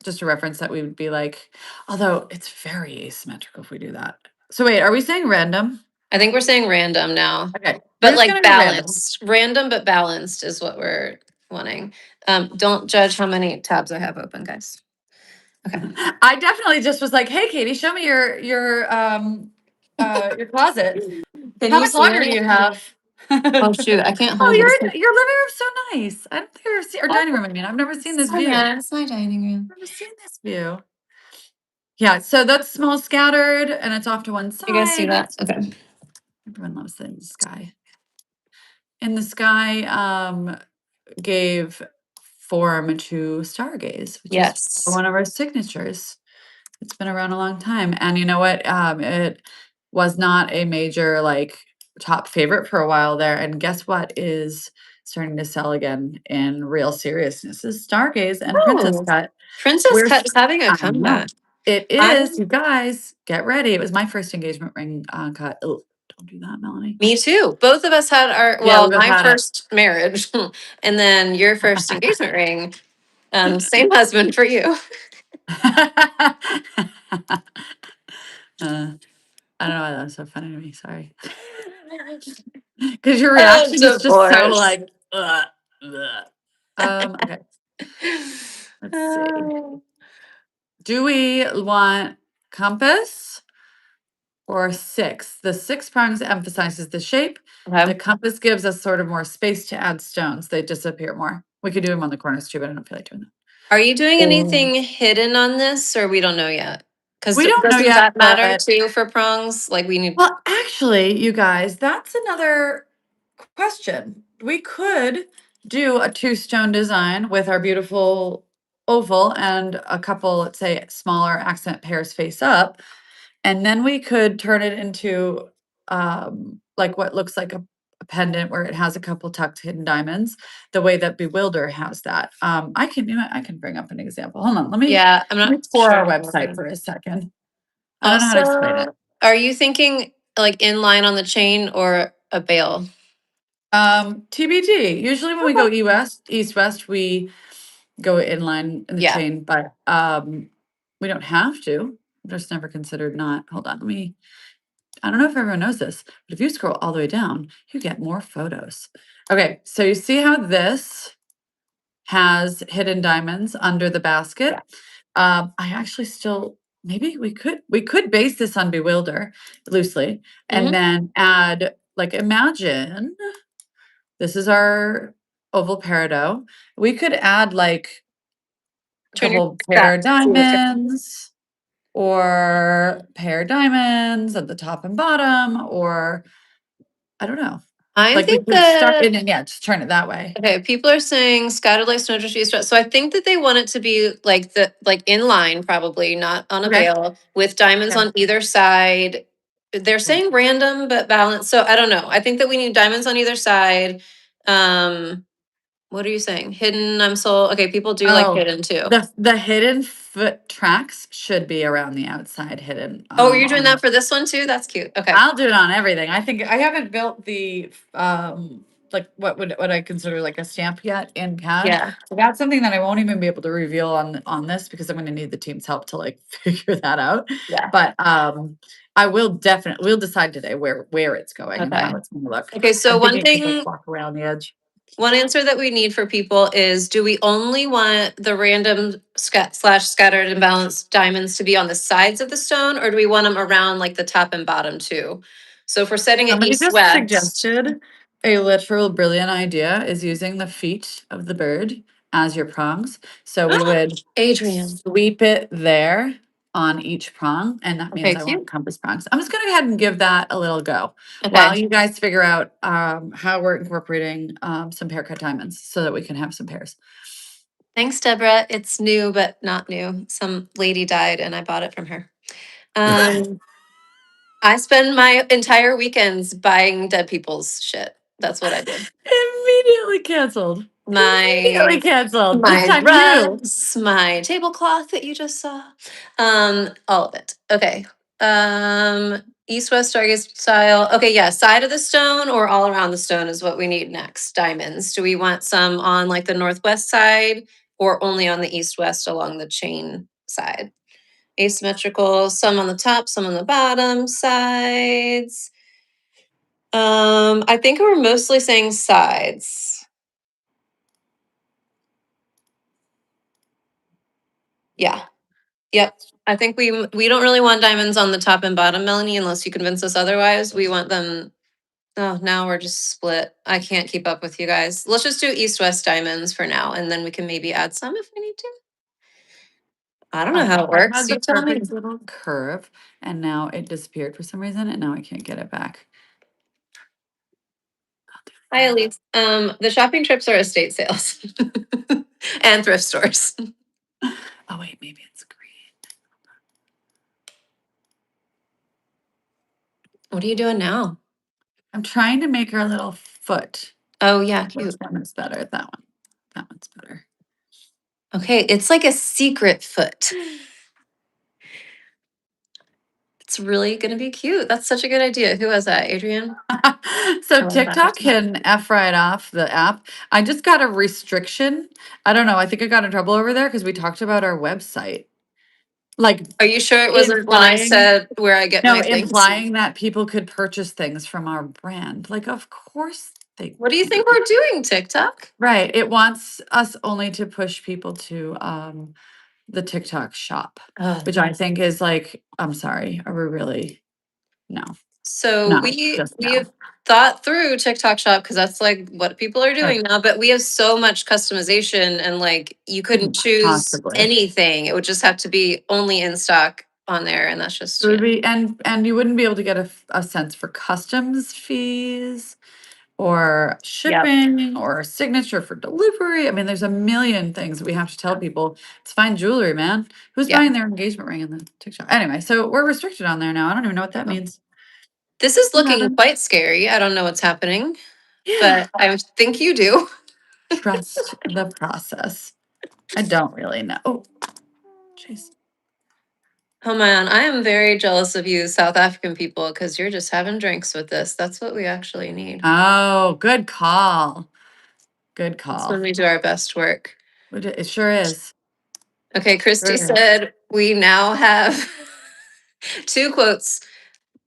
just a reference that we would be like, although it's very asymmetrical if we do that. So wait, are we saying random? I think we're saying random now, Okay, we're but just like gonna do random. balanced. Random but balanced is what we're wanting. Don't judge how many tabs I have open, guys. Okay. I definitely just was like, hey Katie, show me your closet. Can How you much see laundry do it? you have? Oh shoot, I can't Oh, hold this. your living room's so nice. I don't think I've ever seen or Oh, dining room, I mean. I've never seen this so view. nice. It's my dining room. Never seen this view. Yeah, so that's small scattered and it's off to one You guys see side. that? Okay. Everyone loves it in the sky. In the sky gave form to stargaze, which is Yes. one of our signatures. It's been around a long time. And you know what? It was not a major like top favorite for a while there. And guess what is starting to sell again in real seriousness is Stargaze and Princess Oh, Cut. Princess We're Cut is having a I know. comeback. It I, is, you guys, get ready. It was my first engagement ring cut. Oh, don't do that, Melanie. me too. Both of us had our, Yeah, we well, both my had it. first marriage and then your first engagement ring. Same husband for you. I don't know why that was so funny to me. Sorry. Because your Oh, reaction is just so divorce. like, ugh, ugh. Okay, let's see. Oh. Do we want compass or six? The six prongs emphasizes the shape. The Okay. compass gives us sort of more space to add stones. They disappear more. We could do them on the corners too, but I don't feel like doing that. Are you doing Oh. anything hidden on this or we don't know yet? Because We don't know doesn't yet, that matter but too for prongs? Like we need, well, actually, you guys, that's another question. We could do a two-stone design with our beautiful oval and a couple, let's say, smaller accent pairs face up. And then we could turn it into like what looks like a pendant where it has a couple tucked hidden diamonds, the way that Bewilder has that. I can do it. I can bring up an example. Hold on. yeah, I'm Let not me tour our sure. website for a second. I don't know how to explain it. Also, are you thinking like in line on the chain or a bail? TBD. Usually when we go east west, we go inline in the Yeah. chain, but we don't have to. Just never considered not. Hold on, I don't know if everyone knows this, but if you scroll all the way down, you get more photos. Okay, so you see how this has hidden diamonds under the basket? I actually still maybe we could base this on Bewilder loosely and Mhm. then add like imagine this is our oval peridot. We could add like a Turn your couple back pair to see what's going on. diamonds. or pair diamonds at the top and bottom, or I don't know. I Like we think could start that, in and yeah, just turn it that way. okay, people are saying scattered like snowdrift east-west. So I think that they want it to be like in line, probably not on a Okay. veil, with diamonds Okay. on either side. They're saying random but balanced. So I don't know. I think that we need diamonds on either side. What are you saying? Hidden, I'm sold. Okay, people do like Oh, hidden too. the hidden foot tracks should be around the outside hidden. Oh, you're doing On that for this one too? That's cute. Okay. I'll do it on everything. I think I haven't built the like what I consider like a stamp yet in CAD. Yeah. So that's something that I won't even be able to reveal on this because I'm going to need the team's help to like figure that out. Yeah. But I will definitely we'll decide today where it's going and Okay. how it's going to look. Okay, so I'm one thinking to like thing, walk around the edge. one answer that we need for people is, do we only want the random slash scattered and balanced diamonds to be on the sides of the stone, or do we want them around like the top and bottom too? So if we're setting it Somebody just east-west, suggested a literal brilliant idea is using the feet of the bird as your prongs. So we would Adrian. sweep it there on each prong, and that means Okay, I want cute. compass prongs. I'm just gonna go ahead and give that a little go Okay. while you guys figure out how we're incorporating some pair cut diamonds so that we can have some pairs. Thanks, Deborah. It's new, but not new. Some lady died and I bought it from her. I spend my entire weekends buying dead people's shit. That's what I did. Immediately canceled. Immediately My canceled. This my time you. rugs, my tablecloth that you just saw, all of it. Okay. East west stargaze style. Okay, yeah, side of the stone or all around the stone is what we need next. Diamonds. Do we want some on like the northwest side or only on the east west along the chain side? Asymmetrical, some on the top, some on the bottom sides. I think we're mostly saying sides. Yeah. Yep. I think we don't really want diamonds on the top and bottom, Melanie, unless you convince us otherwise. We want them. Oh, now we're just split. I can't keep up with you guys. Let's just do east-west diamonds for now, and then we can maybe add some if we need to. I don't know I how it thought I works. had You the tell me. perfect little curve, and now it disappeared for some reason, and now I can't get it back. Hi, Elise. The shopping trips are estate sales and thrift stores. Oh wait, maybe it's green. What are you doing now? I'm trying to make our little foot. Oh yeah, Which cute. one is better? That one. That one's better. Okay, it's like a secret foot. It's really gonna be cute. That's such a good idea. Who has that, Adrian? So I love that. TikTok can F right off the app. I just got a restriction. I don't know. I think I got in trouble over there because we talked about our website. Like Are you sure it wasn't when I implying said where I get no, my links? implying that people could purchase things from our brand. Like, of course they What do you can. think we're doing, TikTok? Right. It wants us only to push people to the TikTok shop, Ugh. which I think is like, I'm sorry, are we really no, So not we just we no. have thought through TikTok Shop because that's like what people are doing Right. now. But we have so much customization, and like you couldn't Couldn't choose possibly. anything. It would just have to be only in stock on there, and that's just It would be and you wouldn't be able to get a sense for customs fees or Yep. shipping or a signature for delivery. I mean, there's a million things that we have to tell people. It's fine jewelry, man. Who's Yeah. buying their engagement ring in the TikTok? Anyway, so we're restricted on there now. I don't even know what that means. This is What looking happened? quite scary. I don't know what's happening, Yeah. but I think you do. Trust the process. I don't really know. Oh, jeez. Oh man, I am very jealous of you, South African people, because you're just having drinks with this. That's what we actually need. Oh, good call. Good That's when call. we do our best work. It sure is. Okay, Christy Sure is. said we now have two quotes.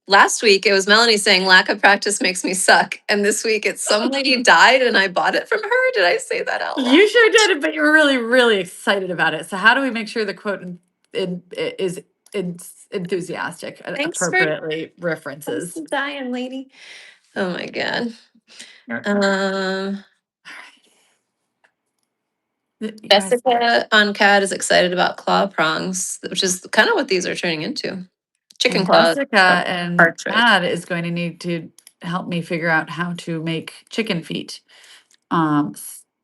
Last week it was Melanie saying lack of practice makes me suck. And this week it's some lady died and I bought it from her. Did I say that out loud? You sure did, but you were really, really excited about it. So how do we make sure the quote is enthusiastic and Thanks for appropriately references? dying, lady. Oh my god. You're- Um You guys, Jessica on CAD is excited about claw prongs, which is kind of what these are turning into. well, Chicken claws, Jessica and partridge. Chad is going to need to help me figure out how to make chicken feet,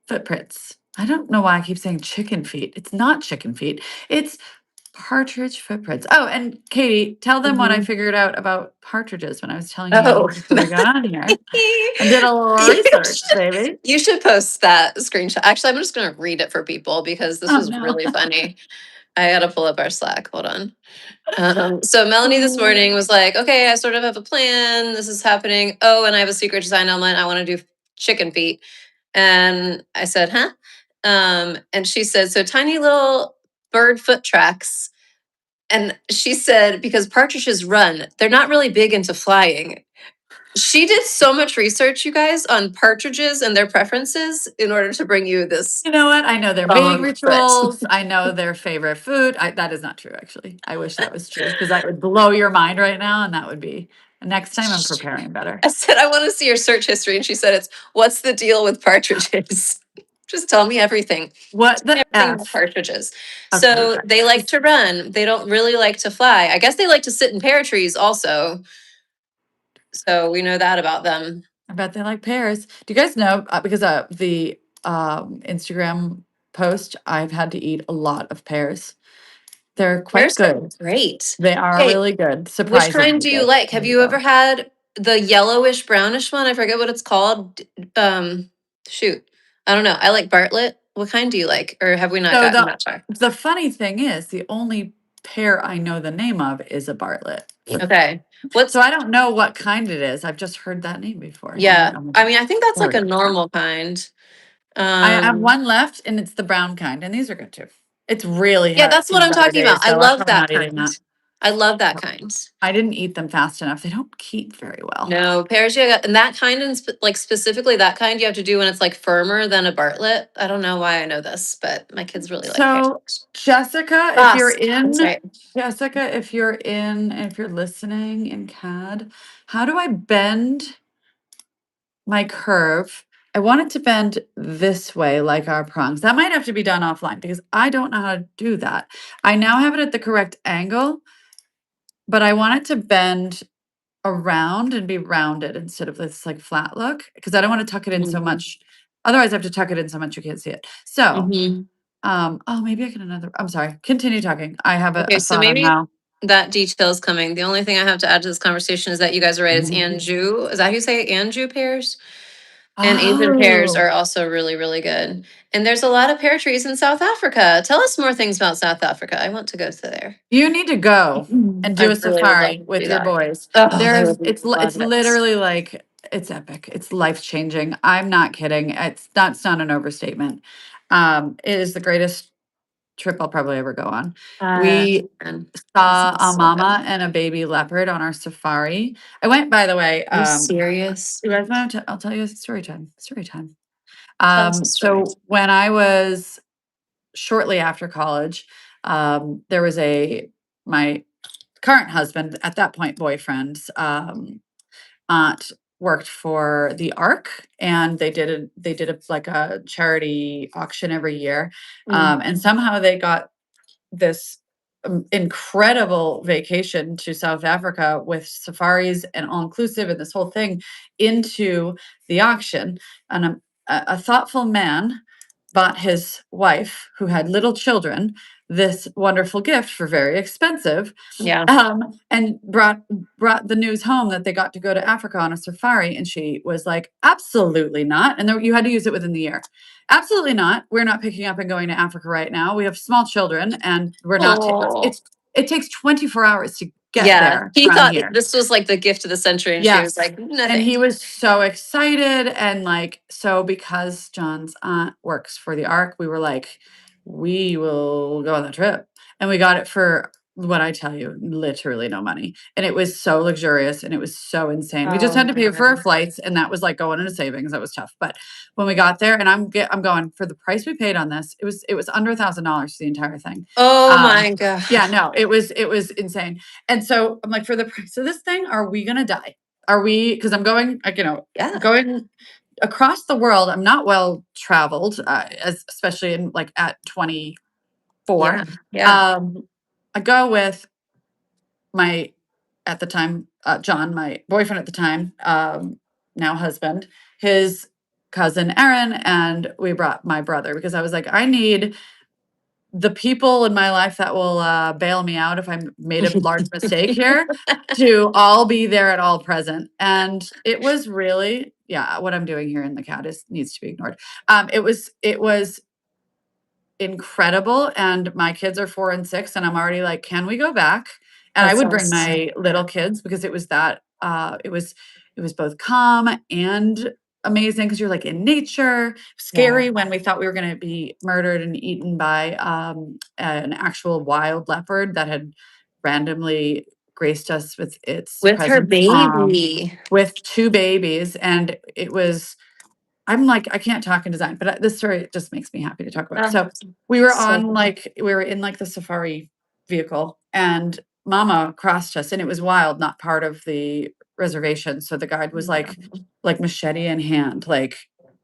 footprints. I don't know why I keep saying chicken feet. It's not chicken feet. It's partridge footprints. Oh, and Katie, tell them what I Mhm. figured out about partridges when I was telling you Oh, before we got on here. I did a little you research, should, baby. you should post that screenshot. Actually, I'm just going to read it for people because this Oh was no. really funny. I got to pull up our Slack. Hold on. So Melanie this Oh. morning was like, okay, I sort of have a plan. This is happening. Oh, and I have a secret design element. I want to do chicken feet. And I said, huh? And she said, so tiny little bird foot tracks. And she said, because partridges run, they're not really big into flying. She did so much research, you guys, on partridges and their preferences in order to bring you this You know what? I know their mating wrong foot. rituals. I know their favorite food. That is not true, actually. I wish that was true because that would blow your mind right now, and that would be next time I'm preparing better. I said, I want to see your search history. And she said, it's what's the deal with partridges? Just tell me everything. What the Everything about F? partridges. Okay. So they like to run. They don't really like to fly. I guess they like to sit in pear trees also. So we know that about them. I bet they like pears. Do you guys know, because the Instagram post, I've had to eat a lot of pears. They're quite Pears are good. great. They are Okay, really good, which kind surprisingly do you good. like? There Have you you ever go. had the yellowish brownish one? I forget what it's called. Shoot. I don't know. I like Bartlett. What kind do you like? Or have we not So gotten that far? the funny thing is, the only pear I know the name of is a Bartlett. Okay. So What's I don't know what kind it is. I've just heard that name before. And yeah. I mean, I think that's like a Bartlett. normal kind. I have Um one left, and it's the brown kind, and these are good too. It's really yeah, hot that's what I'm summer talking about. days, I so I'm love probably that not eating kind. that. I love that kind. I didn't eat them fast enough. They don't keep very well. No, pears you got, and that kind and like specifically that kind you have to do when it's like firmer than a Bartlett. I don't know why I know this, but my kids really like So pears. Jessica, if you're Boss, that's in right. Jessica, if you're listening in CAD, how do I bend my curve? I want it to bend this way like our prongs. That might have to be done offline because I don't know how to do that. I now have it at the correct angle, but I want it to bend around and be rounded instead of this like flat look because I don't want to tuck it in so Mhm. much. Otherwise, I have to tuck it in so much you can't see it. So, Mhm. oh, maybe I can another. I'm sorry. Continue talking. I have Okay, a so thought on maybe how. that detail is coming. The only thing I have to add to this conversation is that you guys are right. It's Anjou. Is that how you say it? Anjou pears? And Asian pears Oh, are also really, really good. And there's a lot of pear trees in South Africa. Tell us more things about South Africa. I want to go to there. you need to go and do I a really would love safari to do with your that. boys. Oh, I There's would it's love it. literally like it's epic. It's life changing. I'm not kidding. It's not an overstatement. It is the greatest trip I'll probably ever go on. We Man, that saw sounds a so good. mama and a baby leopard on our safari. I went, by the way, Are you serious? you guys want I'll tell you a story time. Story time. Tell us a story. So when I was shortly after college, there was my current husband, at that point boyfriend's aunt worked for the Ark, and they did a like a charity auction every year, Mm. and somehow they got this incredible vacation to South Africa with safaris and all inclusive and this whole thing into the auction. And a thoughtful man bought his wife, who had little children, this wonderful gift for very expensive, Yeah. and brought the news home that they got to go to Africa on a safari, and she was like, "Absolutely not!" And you had to use it within the year. Absolutely not. We're not picking up and going to Africa right now. We have small children, and we're not. Oh. It takes 24 hours to get Yeah. there He from thought here. this was like the gift of the century, and she was Yes. like, no And he thanks. was so excited. And like, so because John's aunt works for the Ark, we were like, we will go on the trip. And we got it for what I tell you, literally no money. And it was so luxurious and it was so insane. We just Oh had to pay for our man. flights, and that was like going into savings. That was tough. But when we got there, and I'm going for the price we paid on this, it was under $1,000 the entire thing. Oh Um, my God. yeah, no, it was insane. And so I'm like, for the price of this thing, are we gonna die? Are we? Because I'm going, like, Yeah. going across the world. I'm not well traveled, as especially in like at 24. Yeah. I go with my at the time John, my boyfriend at the time, now husband, his cousin Erin, and we brought my brother because I was like, I need the people in my life that will bail me out if I made a large mistake here to all be there at all present. And it was really, yeah, what I'm doing here in the cat is needs to be ignored. It was incredible. And my kids are 4 and 6, and I'm already like, can we go back? And I That would bring sounds my little kids because it was it was both calm and amazing because you're like in nature. Scary when we thought we were going to be murdered and eaten by an actual wild leopard that had randomly graced us with its with her presence, baby. with 2 babies. And it was, I'm like, I can't talk in design, but this story just makes me happy to talk about. So we were So on like, we were in like the safari vehicle, and Mama crossed us, and it was wild, not part of the reservation. So the guide was like machete in hand, like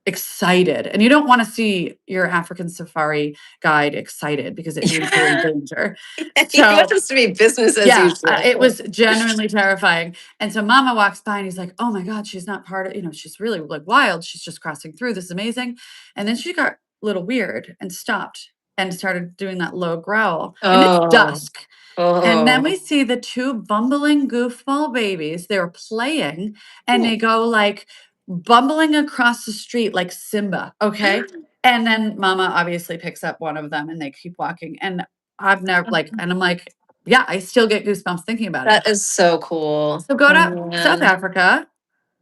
excited. And you don't want to see your African safari guide excited because it means you're in danger. you So want this to be business as yeah, usual. it was genuinely terrifying. And so Mama walks by and he's like, "Oh my God, she's not part of, she's really like wild. She's just crossing through. This is amazing." And then she got a little weird and stopped and started doing that low growl. And it's Oh, dusk. And then we oh. see the 2 bumbling goofball babies. They were playing, and they go like bumbling across the street like Simba. Okay. And then Mama obviously picks up one of them and they keep walking. And I've never like, and I'm like, yeah, I still get goosebumps thinking about it. That is so cool. So go to Oh, South man. Africa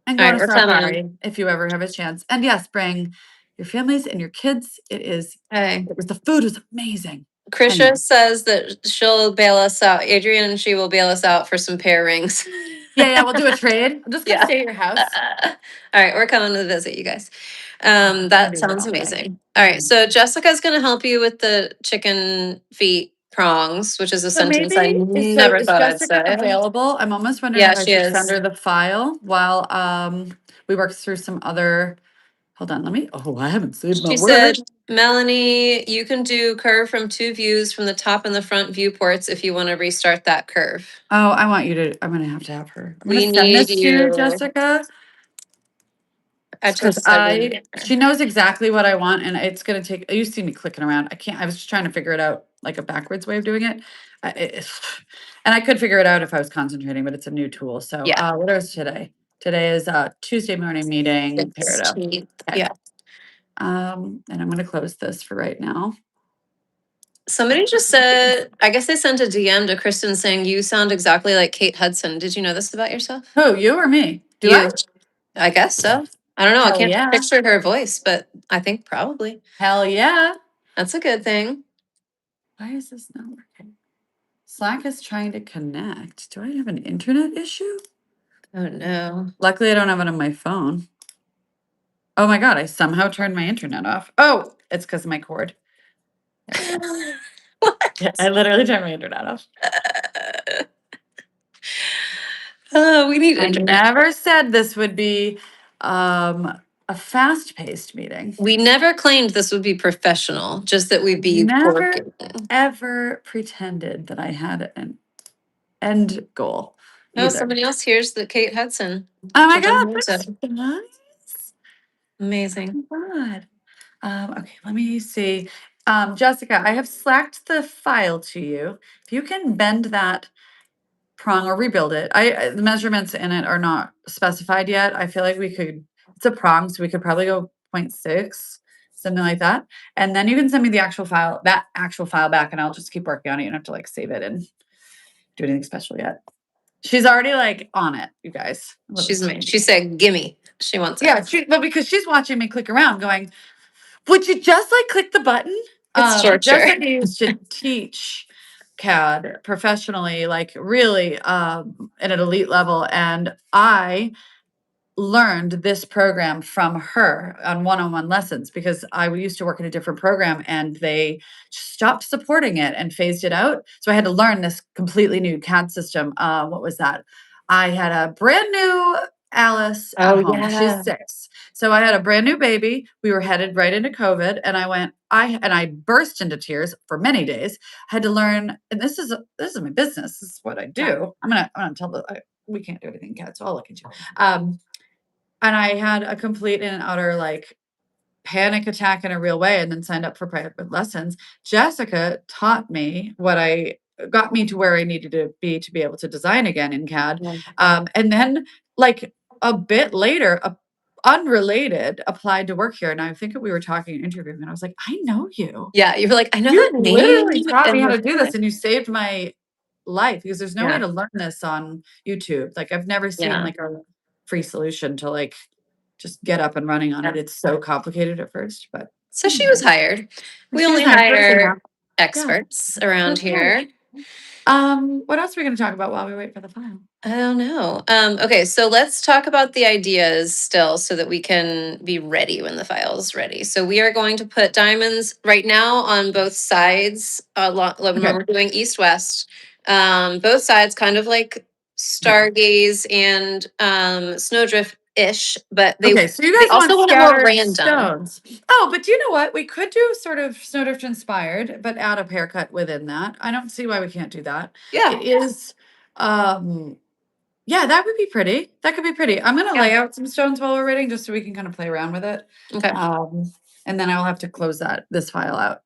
and All go right, to we're coming. safari if you ever have a chance. And yes, bring your families and your kids. Okay. The food was amazing. Krisha Anyway. says that she'll bail us out. Adrian and she will bail us out for some pear rings. Yeah, we'll do a trade. I'm just gonna Yeah. stay at your house. All right, we're coming to visit you guys. I'm gonna That be here sounds all day. amazing. All right, so Jessica's going to help you with the chicken feet prongs, which is a So sentence I maybe never is thought I'd Jessica say. available? I'm almost wondering Yeah, if I she should send is. her the file while we work through some other. Hold on, I haven't saved my She said, word. Melanie, you can do curve from 2 views from the top and the front viewports if you want to restart that curve. Oh, I'm gonna have to have her. I'm gonna We send need this to you, you Jessica, at your because study. she knows exactly what I want, and it's gonna take. You see me clicking around. I was just trying to figure it out, like a backwards way of doing it. And I could figure it out if I was concentrating, but it's a new tool. So, Yeah, what is today? Today is Tuesday morning meeting. Peridot. 16th. Okay. Yeah. And I'm gonna close this for right now. Somebody just said, I guess they sent a DM to Kristen saying, you sound exactly like Kate Hudson. Did you know this about yourself? Who, you or me? Do I? You. I guess so. I don't know. I Hell can't yeah. picture her voice, but I think probably. Hell yeah. That's a good thing. Why is this not working? Slack is trying to connect. Do I have an internet issue? Oh no. Luckily, I don't have it on my phone. Oh my God, I somehow turned my internet off. Oh, it's because of my cord. There we go. What? I literally turned my internet off. Oh, we need I internet. never said this would be a fast-paced meeting. We never claimed this would be professional, just that we'd be Never working. ever pretended that I had an end goal Oh, either. somebody else here's the Kate Hudson. Oh my She didn't God, know that's so. nice. Amazing. Oh my God. Okay, let me see. Jessica, I have slacked the file to you. If you can bend that prong or rebuild it. The measurements in it are not specified yet. I feel like it's a prong, so we could probably go 0.6, something like that. And then you can send me the actual file back, and I'll just keep working on it. You don't have to like save it and do anything special yet. She's already like on it, you guys. She said, gimme. She wants it. Yeah, but because she's watching me click around going, would you just like click the button? It's torture. Jessica used to teach CAD professionally, like really at an elite level. And I learned this program from her on one-on-one lessons because I used to work in a different program and they stopped supporting it and phased it out. So I had to learn this completely new CAD system. What was that? I had a brand new Alice at Oh, home. She's yeah. 6. So I had a brand new baby. We were headed right into COVID, and I burst into tears for many days. I had to learn, and this is my business. This is what I do. I'm gonna tell we can't do anything, Kat, so I'll look at you. And I had a complete and utter like panic attack in a real way, and then signed up for private lessons. Jessica taught me got me to where I needed to be able to design again in CAD. Yeah. And then like a bit later, unrelated, applied to work here. And I think we were talking interviewing, and I was like, I know you. Yeah, you were like, I know You that name. literally taught me And how to do this, and you saved my life because there's no way yeah, to learn this on YouTube. Like I've never seen yeah. like a free solution to like just get up and running on it. It's so complicated at first, but So she was anyway. hired. We She was only hired for a hire senior. Yeah, experts around that's right. here. What else are we gonna talk about while we wait for the file? I don't know. Okay, so let's talk about the ideas still so that we can be ready when the file's ready. So we are going to put diamonds right now on both sides, when Okay. we're doing east-west. Both sides kind of like stargaze and snowdrift-ish, but Okay, so you they guys also want want it more scattered random. stones. Oh, but do you know what? We could do sort of Snowdrift inspired, but add a haircut within that. I don't see why we can't do that. Yeah. It is, yeah, that would be pretty. That could be pretty. I'm gonna Yeah. lay out some stones while we're waiting, just so we can kind of play around with it. Okay. And then I will have to close this file out.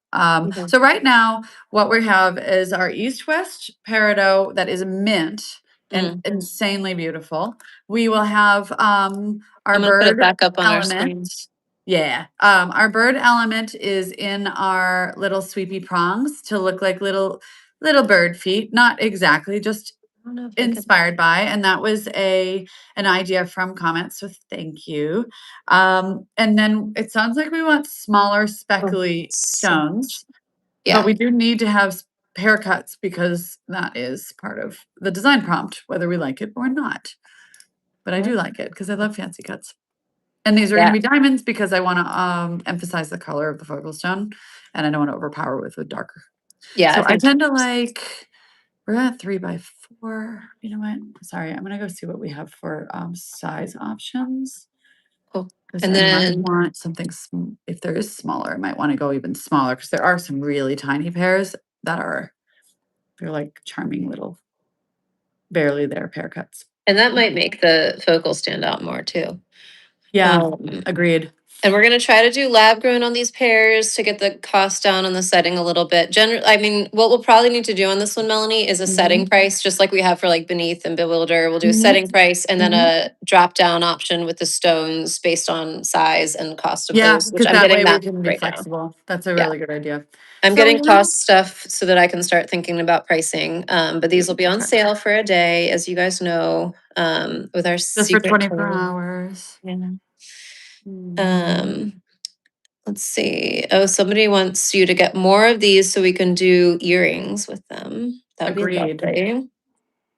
Okay. So right now, what we have is our east-west peridot that is mint and insanely beautiful. We will have our I'm gonna put it bird back up on our element. screen. Yeah. Our bird element is in our little sweepy prongs to look like little bird feet. Not exactly, just I don't know if I can. inspired by, and that was an idea from comments, so thank you. And then it sounds like we want smaller speckly stones, Yeah. but we do need to have haircuts because that is part of the design prompt, whether we like it or not. But I do like it because I love fancy cuts. And these are going to be diamonds because I want to emphasize the color of the focal stone, and I don't want to overpower it with a darker. Yeah. So I tend to like. We're at 3x4. You know what? Sorry, I'm gonna go see what we have for size options. Cool. Because And I might then want something if there is smaller, I might want to go even smaller because there are some really tiny pairs that they're like charming little, barely there pear cuts. and that might make the focal stand out more too. Yeah, agreed. And we're gonna try to do lab grown on these pairs to get the cost down on the setting a little bit. I mean, what we'll probably need to do on this one, Melanie, is a setting price, just like we have for like Beneath and Bewilder. We'll do a setting price and then a drop down option with the stones based on size and cost of Yeah, those, which because I'm that way getting we that can be right now. flexible. That's a Yeah. really good idea. I'm So we getting have- cost stuff so that I can start thinking about pricing. But these will be on sale for a day, as you guys know, with our just for secret 24 code. hours. Yeah. Let's see. Oh, somebody wants you to get more of these so we can do earrings with them. That'd be Agreed. lovely.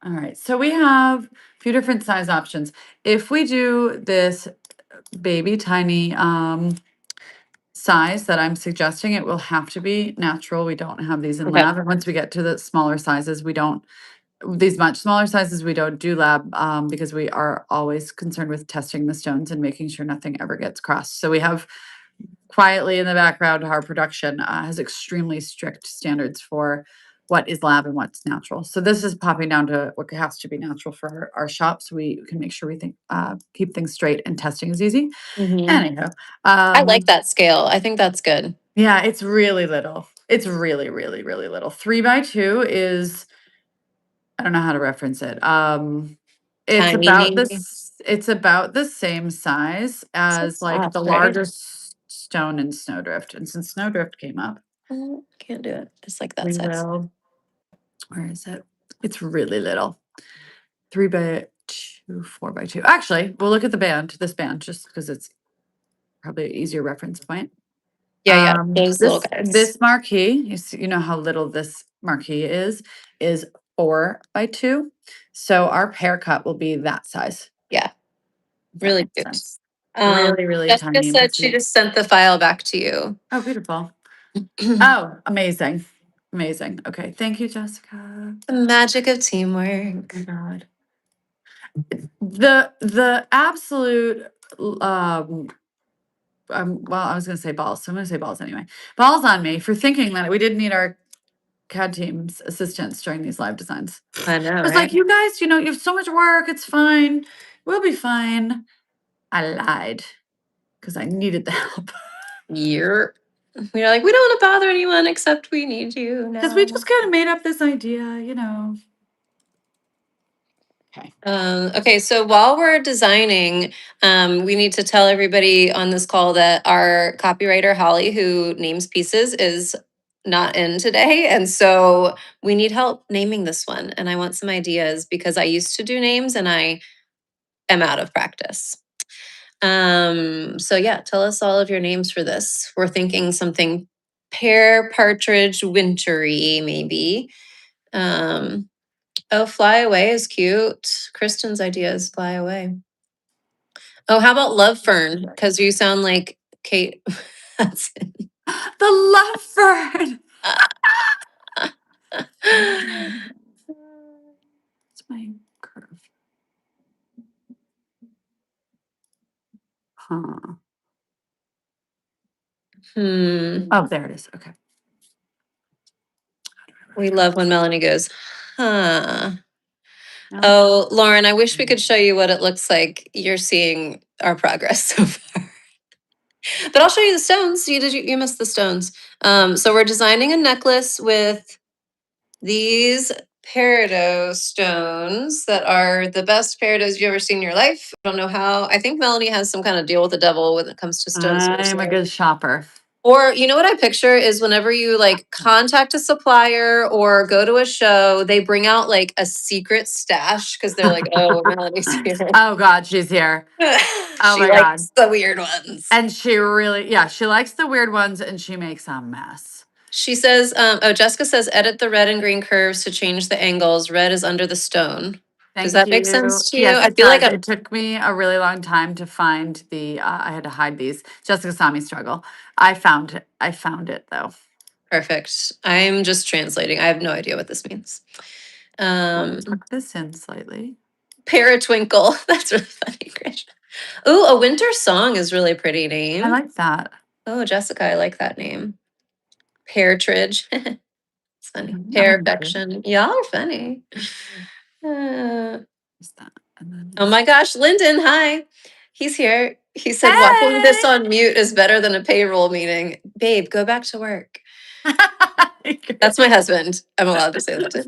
All right, so we have a few different size options. If we do this baby tiny size that I'm suggesting, it will have to be natural. We don't have these in Okay. lab. And once we get to the smaller sizes, these much smaller sizes, we don't do lab because we are always concerned with testing the stones and making sure nothing ever gets crossed. So we have quietly in the background, our production has extremely strict standards for what is lab and what's natural. So this is popping down to what has to be natural for our shop, so we can make sure we keep things straight and testing is easy. Anyhow, I like that scale. I think that's good. yeah, it's really little. It's really, really, really little. 3x2 is, I don't know how to reference it. It's Tiny. about the same size as like soft, the right? largest stone in Snowdrift. And since Snowdrift came up, Can't do it. It's like that we size. will. Where is it? It's really little. 3x2, 4x2. Actually, we'll look at this band, just because it's probably an easier reference point. Yeah, those little guys. This marquee, you know how little this marquee is 4x2. So our pear cut will be that size. Yeah. If that Really makes cute. sense. Really, really Jessica tiny. and said she petite. just sent the file back to you. Oh, beautiful. Oh, amazing. Amazing. Okay. Thank you, Jessica. The magic of teamwork. Oh my God. The absolute well, I was gonna say balls, so I'm gonna say balls anyway. Balls on me for thinking that we didn't need our CAD team's assistance during these live designs. I know, I was right? like, you guys, you have so much work, it's fine. We'll be fine. I lied because I needed the help. We're like, we don't want to bother anyone except we need you Because we now. just kind of made up this idea, Okay. Okay, so while we're designing, we need to tell everybody on this call that our copywriter, Holly, who names pieces, is not in today. And so we need help naming this one. And I want some ideas because I used to do names and I am out of practice. So yeah, tell us all of your names for this. We're thinking something pear, partridge, wintry, maybe. Oh, fly away is cute. Kristen's idea is fly away. Oh, how about love fern? Because you sound like Kate. That's it. The love fern. It's my curve. Huh. Oh, there it is. Okay. We love when Melanie goes, huh. No. Oh, Lauren, I wish we could show you what it looks like. You're seeing our progress so far. But I'll show you the stones. You missed the stones. So we're designing a necklace with these peridot stones that are the best peridots you've ever seen in your life. I don't know how. I think Melanie has some kind of deal with the devil when it comes to stones. I'm a good shopper. Or you know what I picture is whenever you like contact a supplier or go to a show, they bring out like a secret stash because they're like, oh, Melanie's here. Oh God, she's here. Oh She my God. likes the weird ones. And she really, yeah, she likes the weird ones and she makes a mess. She says, Jessica says, edit the red and green curves to change the angles. Red is under the stone. Does that make sense to you? Yes, I it feel like does. I'm It took me a really long time to find I had to hide these. Jessica saw me struggle. I found it. I found it though. perfect. I'm just translating. I have no idea what this means. Tuck this in slightly. Paratwinkle. That's really funny, Krish. Ooh, a winter song is really pretty name. I like that. Oh, Jessica, I like that name. Peartridge. It's funny. Mhm, I like that. Perfection. Y'all are funny. Uh, Just that. And then oh my gosh, Lyndon, hi. He's here. He said watching this Hey! on mute is better than a payroll meeting. Babe, go back to work. That's my husband. I'm allowed to say that too.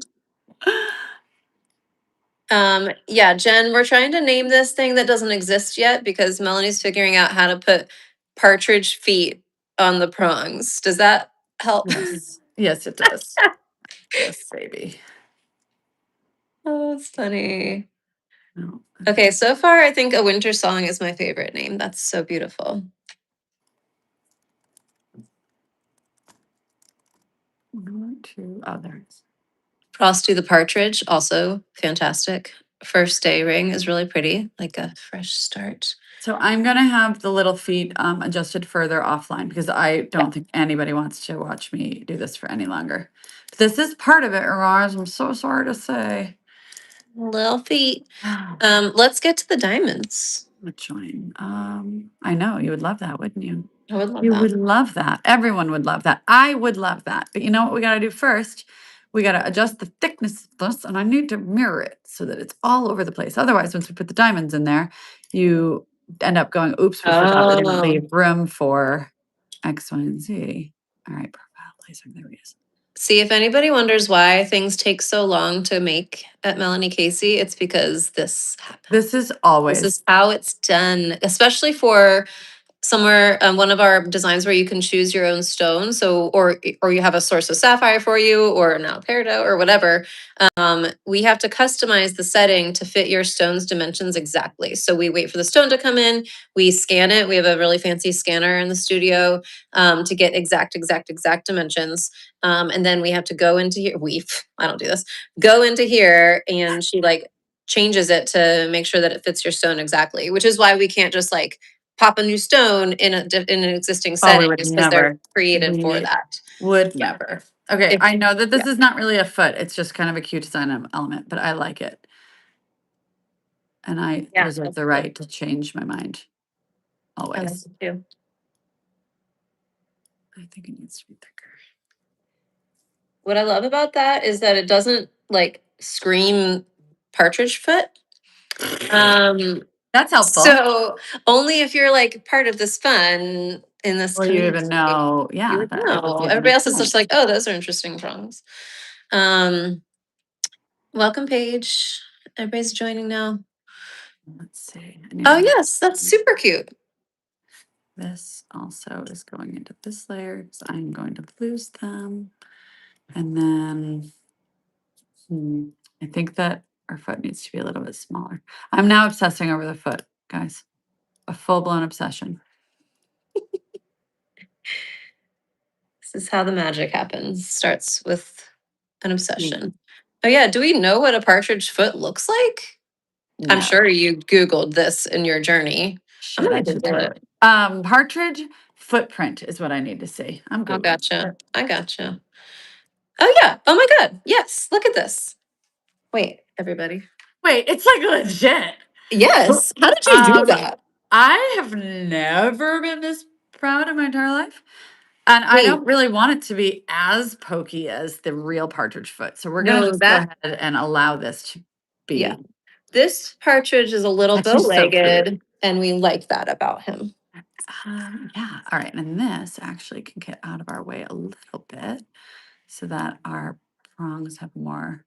Yeah, Jen, we're trying to name this thing that doesn't exist yet because Melanie's figuring out how to put partridge feet on the prongs. Does that help? Yes. Yes, it does. Yes, baby. Oh, it's funny. No, Okay, so far I think a winter song is my favorite name. That's so beautiful. one, two others. Frosty the Partridge, also fantastic. First day ring is really pretty, like a fresh start. So I'm gonna have the little feet adjusted further offline because I don't think anybody wants to watch me do this for any longer. This is part of it, Araz. I'm so sorry to say. Little feet. Let's get to the diamonds. Which one? I know you would love that, wouldn't you? I would love You that. would love that. Everyone would love that. I would love that. But you know what we got to do first? We got to adjust the thickness of this, and I need to mirror it so that it's all over the place. Otherwise, once we put the diamonds in there, you end up going, oops, we forgot we didn't leave room for X, Y, and Z. All right, profile laser. There he is. See, if anybody wonders why things take so long to make at Melanie Casey, it's because this happens. This is This always is how it's done, especially for somewhere one of our designs where you can choose your own stone, so or you have a source of sapphire for you or now peridot or whatever. We have to customize the setting to fit your stone's dimensions exactly. So we wait for the stone to come in, we scan it. We have a really fancy scanner in the studio to get exact dimensions, and then we have to go into here. I don't do this. Go into here, and she like changes it to make sure that it fits your stone exactly, which is why we can't just like pop a new stone in in an existing setting would is because they're never. created for We that. would Yeah. never. Okay, If- I know that this yeah. is not really a foot. It's just kind of a cute design element, but I like it. and I Yeah, reserve that's the cute. right to change my mind I like always. it too. I think it needs to be thicker. What I love about that is that it doesn't like scream partridge foot. That's helpful. So only if you're like part of this fun in this Well, you community, even know, you yeah, would that it would know. be Everybody else is understood. just like, oh, those are interesting prongs. Welcome, Paige. Everybody's joining now. Let's see. Oh yes, that's super cute. This also is going into this layer because I'm going to lose them. And then I think that our foot needs to be a little bit smaller. I'm now obsessing over the foot, guys. A full-blown obsession. This is how the magic happens. Starts with an obsession. Oh yeah, do we know what a partridge foot looks like? I'm No. sure you Googled this in your journey. I'm Shit, gonna I should Google do it. it. Partridge footprint is what I need to see. I'm Oh, Googling. gotcha. I gotcha. Oh yeah. Oh my god. Yes. Look at this. Wait, everybody. Wait, it's like legit. Yes. How did you do that? I have never been this proud in my entire life. And I Wait, don't really want it to be as pokey as the real partridge foot. So we're gonna no, just go that ahead and allow this to yeah. be. This partridge is a little That's just so cute. bow-legged, and we like that about him. Yeah. All right. And this actually can get out of our way a little bit so that our prongs have more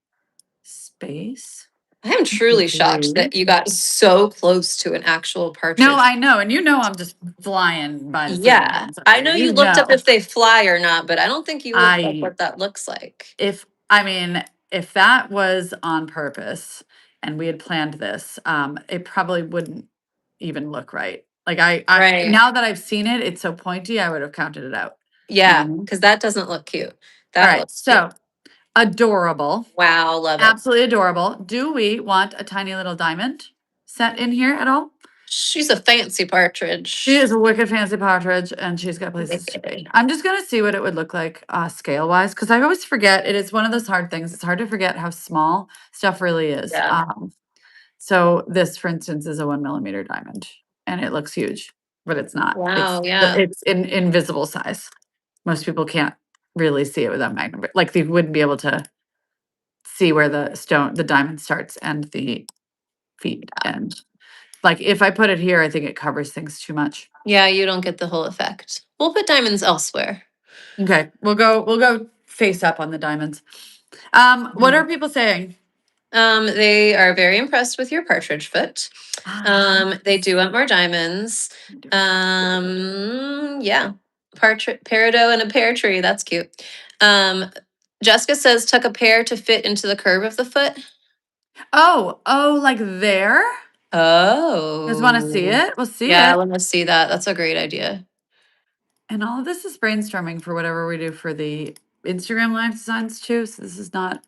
space. I am truly shocked that you got so close to an actual partridge. No, I know. And you know, I'm just flying by the seat of my Yeah, pants over I here. know You you looked up know. if they fly or not, but I don't think you looked up I what that looks like. I mean, if that was on purpose and we had planned this, it probably wouldn't even look right. Like I Right. now that I've seen it, it's so pointy, I would have counted it out. Yeah, because that doesn't look cute. All That right, looks cute. so adorable. Wow, love it. Absolutely adorable. Do we want a tiny little diamond set in here at all? She's a fancy partridge. She is a wicked fancy partridge and she's got places to be. I'm just gonna see what it would look like scale wise because I always forget it is one of those hard things. It's hard to forget how small stuff really is. Yeah. So this, for instance, is a 1 millimeter diamond and it looks huge, but it's not. Wow, yeah. It's in invisible size. Most people can't really see it without magnifying. But like they wouldn't be able to see where the diamond starts and the feet end. Like if I put it here, I think it covers things too much. Yeah, you don't get the whole effect. We'll put diamonds elsewhere. Okay, we'll go face up on the diamonds. What are people saying? They are very impressed with your partridge foot. They do want more diamonds. Yeah. Peridot and a pear tree. That's cute. Jessica says tuck a pear to fit into the curve of the foot. Oh, like there? Oh. You guys want to see it? We'll see Yeah, I it. want to see that. That's a great idea. And all of this is brainstorming for whatever we do for the Instagram live designs too. So this is not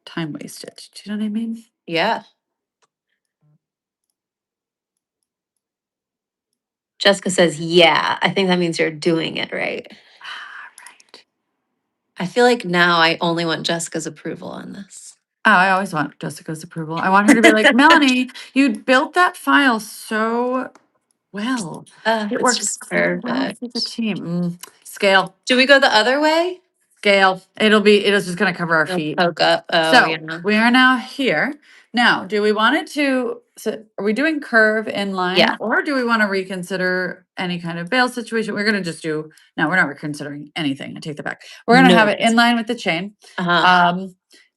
time wasted. Do you know what I mean? Yeah. Jessica says, yeah, I think that means you're doing it right. Right. I feel like now I only want Jessica's approval on this. Oh, I always want Jessica's approval. I want her to be like, Melanie, you built that file so well. It It's works just so well for the perfect. team. Scale. Do we go the other way? Scale. It'll just gonna cover our It'll feet. poke up. Oh, So yeah. we are now here. Now, do we want it to, so are we doing curve in line? Yeah. Or do we want to reconsider any kind of bail situation? We're gonna just do, no, we're not reconsidering anything. I take that back. We're gonna have it in line with the chain. Uh-huh.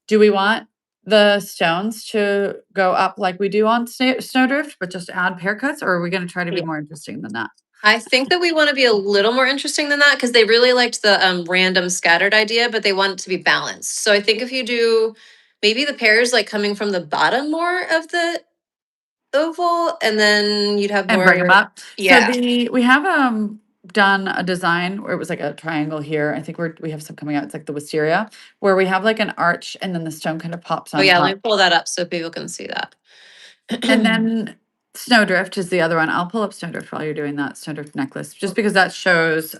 Do we want the stones to go up like we do on Snowdrift, but just add pear cuts, or are we gonna try to be Yeah. more interesting than that? I think that we want to be a little more interesting than that because they really liked the random scattered idea, but they want it to be balanced. So I think if you do maybe the pears like coming from the bottom more of the oval, and then you'd have And more. bring them up. Yeah. So we have done a design where it was like a triangle here. I think we have some coming out. It's like the wisteria, where we have like an arch and then the stone kind of pops on Oh yeah, top. let me pull that up so people can see that. And then Snowdrift is the other one. I'll pull up Snowdrift while you're doing that Snowdrift necklace, just because that shows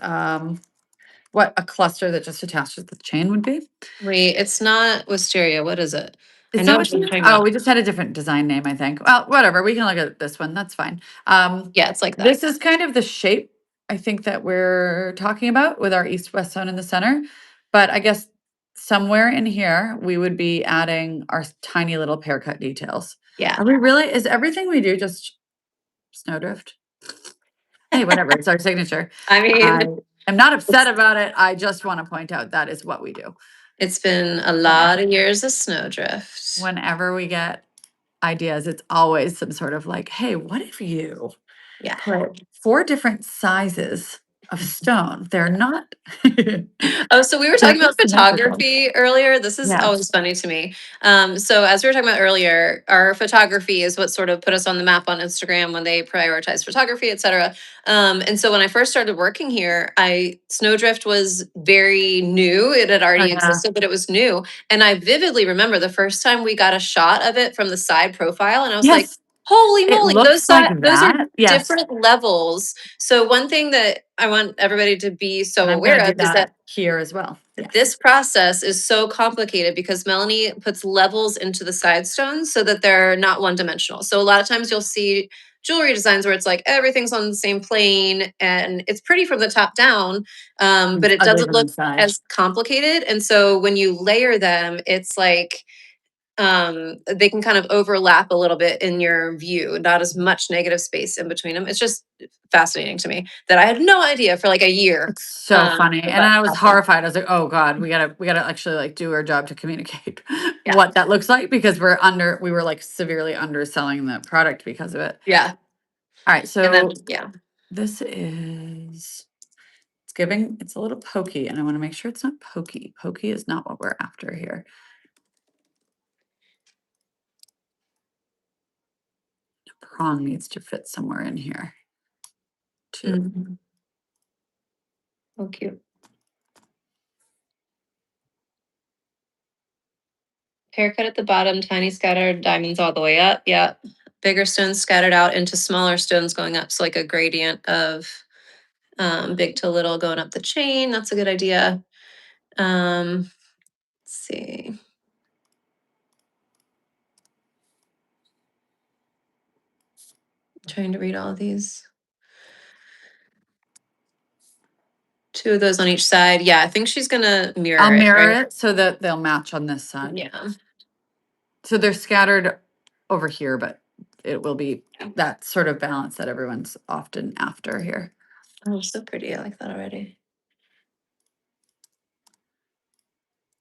what a cluster that just attaches the chain would be. Wait, it's not wisteria. What is it? Is know that what what you're you? talking Oh, about. we just had a different design name, I think. Well, whatever. We can look at this one. That's fine. Yeah, it's like that. This is kind of the shape I think that we're talking about with our east-west zone in the center. But I guess somewhere in here, we would be adding our tiny little pear cut details. Yeah. Are we really? Is everything we do just snowdrift? Hey, whatever. It's our signature. I mean, I'm not upset about it. I just want to point out that is what we do. it's been a lot of years of snowdrift. Whenever we get ideas, it's always some sort of like, hey, what if you Yeah. put 4 different sizes of stone? They're not. Oh, so we were they're talking about asymmetrical. photography earlier. This is Yeah. always funny to me. So as we were talking about earlier, our photography is what sort of put us on the map on Instagram when they prioritize photography, et cetera. And so when I first started working here, Snowdrift was very new. It had Oh, already yeah. existed, but it was new. And I vividly remember the first time we got a shot of it from the side profile, and I was like, Yes. holy It moly, looks like those are that. Yes. different levels. So one thing that I want everybody to be so And I'm going aware to of do is that that here as well. Yes. this process is so complicated because Melanie puts levels into the side stones so that they're not one dimensional. So a lot of times you'll see jewelry designs where it's like everything's on the same plane and it's pretty from the top down, but it Ugly doesn't from look inside. as complicated. And so when you layer them, it's like they can kind of overlap a little bit in your view, not as much negative space in between them. It's just fascinating to me that I had no idea for like a year. It's so funny. that And that I was happened. horrified. I was like, oh God, we gotta actually like do our job to communicate Yeah. what that looks like because we were like severely underselling the product because of it. Yeah. All right. And So then, yeah. this is it's a little pokey and I want to make sure it's not pokey. Pokey is not what we're after here. The prong needs to fit somewhere in here too. Mhm. Oh, cute. Haircut at the bottom, tiny scattered diamonds all the way up. Yeah. Bigger stones scattered out into smaller stones going up. So like a gradient of big to little going up the chain. That's a good idea. Let's see. Trying to read all of these. 2 of those on each side. Yeah, I think she's gonna mirror I'll it, mirror right? it so that they'll match on this side. Yeah. So they're scattered over here, but it will be that sort of balance that everyone's often after here. Oh, so pretty. I like that already.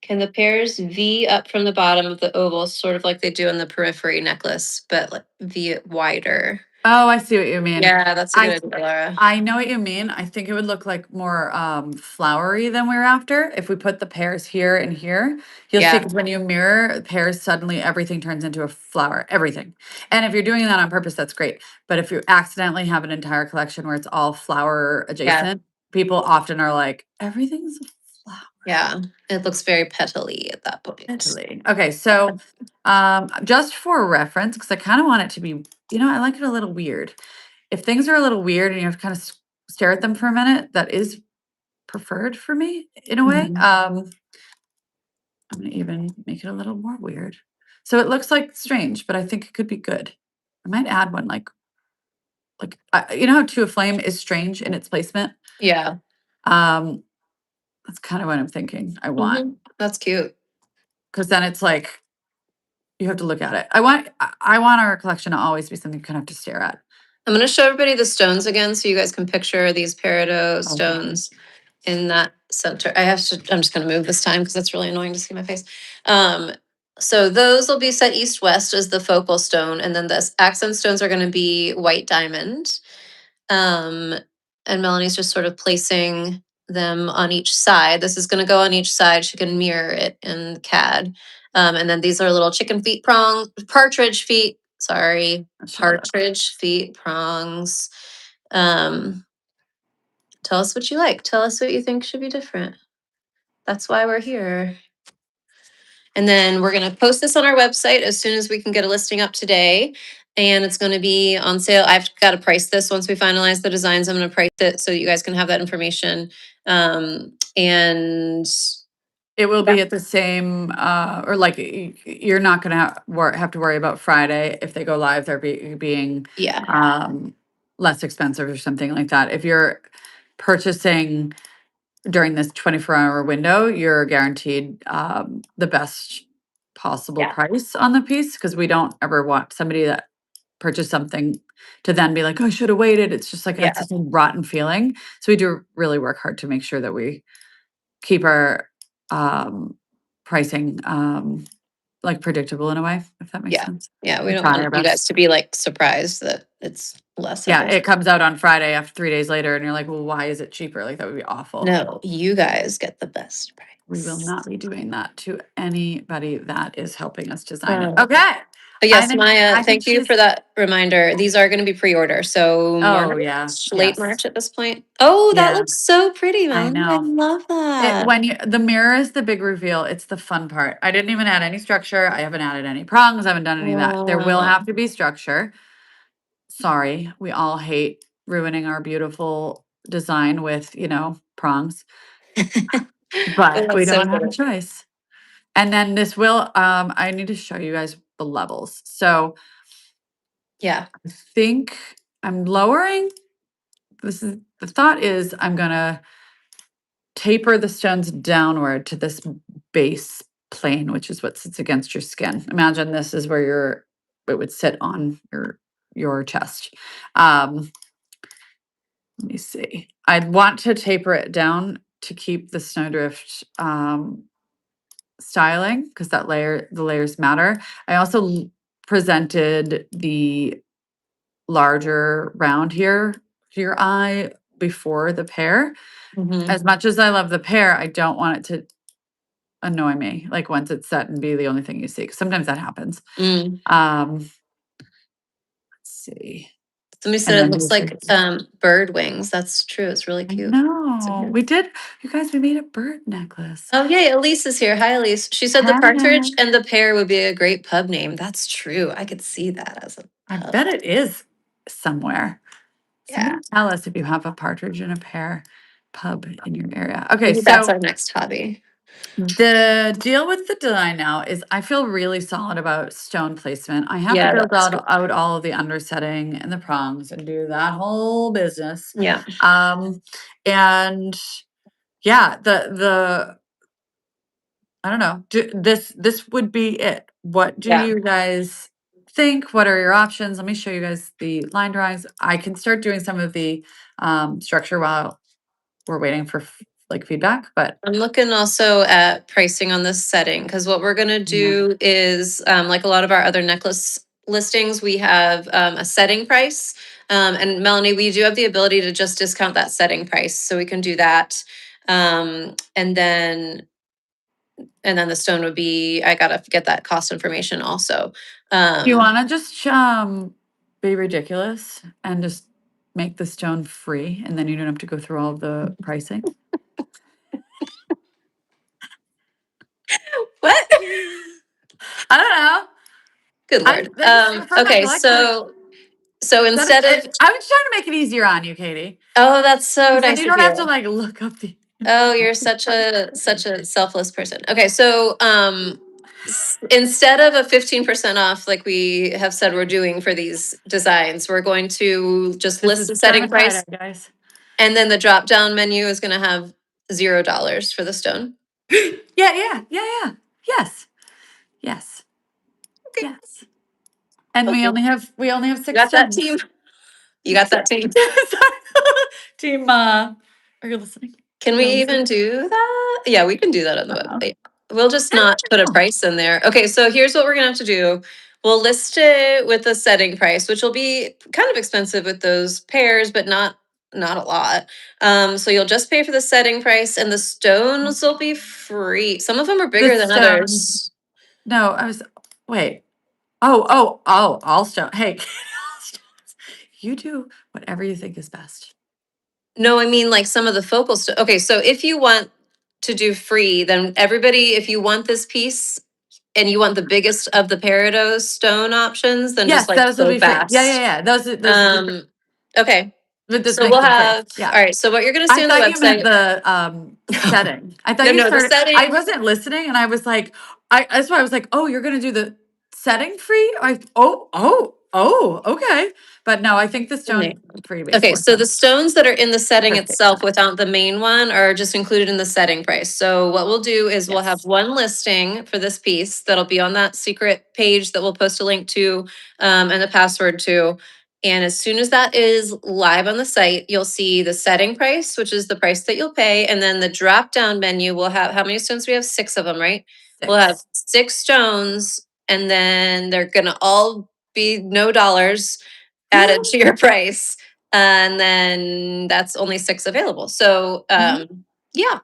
Can the pairs V up from the bottom of the oval, sort of like they do in the periphery necklace, but like V it wider? Oh, I see what you mean. Yeah, that's a good idea, Laura. I know what you mean. I think it would look like more flowery than we're after if we put the pears here and here. You'll see Yeah. because when you mirror pears, suddenly everything turns into a flower, everything. And if you're doing that on purpose, that's great. But if you accidentally have an entire collection where it's all flower adjacent, people often are like, everything's a flower. Yeah. It looks very petally at that point. Italy. Okay, so just for reference, because I kind of want it to be, I like it a little weird. If things are a little weird and you have to kind of stare at them for a minute, that is preferred for me in a way. Mhm. I'm gonna even make it a little more weird. So it looks like strange, but I think it could be good. I might add one you know how To Aflame is strange in its placement? Yeah. That's kind of what I'm thinking. I want That's cute. because then it's like you have to look at it. I want our collection to always be something you kind of have to stare at. I'm going to show everybody the stones again so you guys can picture these peridot Okay. stones in that center. I'm just going to move this time because that's really annoying to see my face. So those will be set east-west as the focal stone, and then the accent stones are going to be white diamond. And Melanie's just sort of placing them on each side. This is going to go on each side. She can mirror it in CAD. And then these are little partridge feet. Sorry, partridge feet prongs. Tell us what you like. Tell us what you think should be different. That's why we're here. And then we're going to post this on our website as soon as we can get a listing up today. And it's going to be on sale. I've got to price this once we finalize the designs. I'm going to price it so you guys can have that information. And It will Okay. be at the same, or like, you're not gonna have to worry about Friday. If they go live, they're being Yeah. less expensive or something like that. If you're purchasing during this 24-hour window, you're guaranteed the best possible Yeah. price on the piece, because we don't ever want somebody that purchased something to then be like, oh, I should have waited. It's just like, Yeah. it's just a rotten feeling. So we do really work hard to make sure that we keep our pricing like predictable in a way, if that makes Yeah. sense. Yeah. We We don't try want our you guys best. to be like surprised that it's less Yeah, every. it comes out on Friday after 3 days later, and you're like, well, why is it cheaper? Like, that would be awful. No, you guys get the best price. We will not be doing that to anybody that is helping us design it. Oh. Okay. But yes, Maya, I think thank you she's, for that reminder. These are going to be pre-order. So oh yeah, March, late yes, March at this point. Oh, that yeah, looks so pretty, I Melanie. I know. love that. When the mirror is the big reveal, it's the fun part. I didn't even add any structure. I haven't added any prongs. I haven't done any of that. There will have to be structure. Sorry, we all hate ruining our beautiful design with, prongs, Oh, but we that's so don't have a good. choice. And then this will, I need to show you guys the levels. So Yeah. I think I'm lowering, the thought is I'm gonna taper the stones downward to this base plane, which is what sits against your skin. Imagine this is where it would sit on your chest. Let me see. I'd want to taper it down to keep the snowdrift styling, because the layers matter. I also presented the larger round here to your eye before the pear. Mhm. As much as I love the pear, I don't want it to annoy me, like once it's set and be the only thing you see, 'cause sometimes that happens. Mm. Let's see. Somebody And said it then looks these like are, bird wings. That's true. It's really I cute. It's in know, here. we did, you guys, we made a bird necklace. Oh, yay. Elise is here. Hi, Elise. She said the partridge and the pear would be a great pub name. That's true. I could see that as a I pub. bet it is somewhere. Yeah. Somebody tell us if you have a partridge in a pear pub in your area. Okay, Maybe that's so our next hobby. the deal with the design now is I feel really solid about stone placement. I have to Yeah, build that's good. out all of the undersetting and the prongs and do that whole business. Yeah. And yeah, the I don't know. This would be it. What do Yeah. you guys think? What are your options? Let me show you guys the line drawings. I can start doing some of the structure while we're waiting for like feedback, but I'm looking also at pricing on this setting because what we're going to yeah. do is like a lot of our other necklace listings, we have a setting price. And Melanie, we do have the ability to just discount that setting price. So we can do that. And then the stone would be, I gotta get that cost information also. Do you want to just be ridiculous and just make the stone free, and then you don't have to go through all of the pricing? What? I don't know. Good Lord. This is for my Okay, collection. so instead of, I was trying to make it easier on you, Katie. oh, that's so 'Cause then nice you of don't have to you. like look up the. Oh, you're such a selfless person. Okay, so instead of a 15% off like we have said we're doing for these designs, we're going to just This list is the setting German price tie-dye, guys. and then the drop down menu is going to have $0 for the stone. Yeah. Yes. Yes. Okay. Yes. And we Okay. only have You 6 got that stones. team? You got that team? Sorry. Team, are you listening? Can we Y'all even listening? do that? Yeah, we can do that on the Uh-oh. website. We'll just I not put a don't know. price in there. Okay, so here's what we're gonna have to do. We'll list it with the setting price, which will be kind of expensive with those pairs, but not a lot. So you'll just pay for the setting price and the stones will be free. Some of them are The bigger than stones. others. No, wait. Oh, all stone. Hey, you do whatever you think is best. No, I mean like some of the focal okay, so if you want to do free, then everybody, if you want this piece and you want the biggest of the Peridot stone options, then just Yes, like those will go be free. Yeah. fast. Those are the Okay. But this So makes we'll sense, right? have, Yeah. all right, so what you're gonna see I on the thought you meant website. the setting. I thought No, you no, the started. I setting. wasn't listening, and I was like, that's why I was like, oh, you're gonna do the setting free. Okay. But no, I think the stone free makes Okay, more so the sense. stones that are in the setting For itself statement. without the main one are just included in the setting price. So what we'll do is we'll have Yes. one listing for this piece that'll be on that secret page that we'll post a link to and the password to. And as soon as that is live on the site, you'll see the setting price, which is the price that you'll pay. And then the drop down menu will have, how many stones? We have 6 of them, right? We'll have 6 stones and then they're gonna all be no dollars added to your price. And then that's only 6 available. So yeah,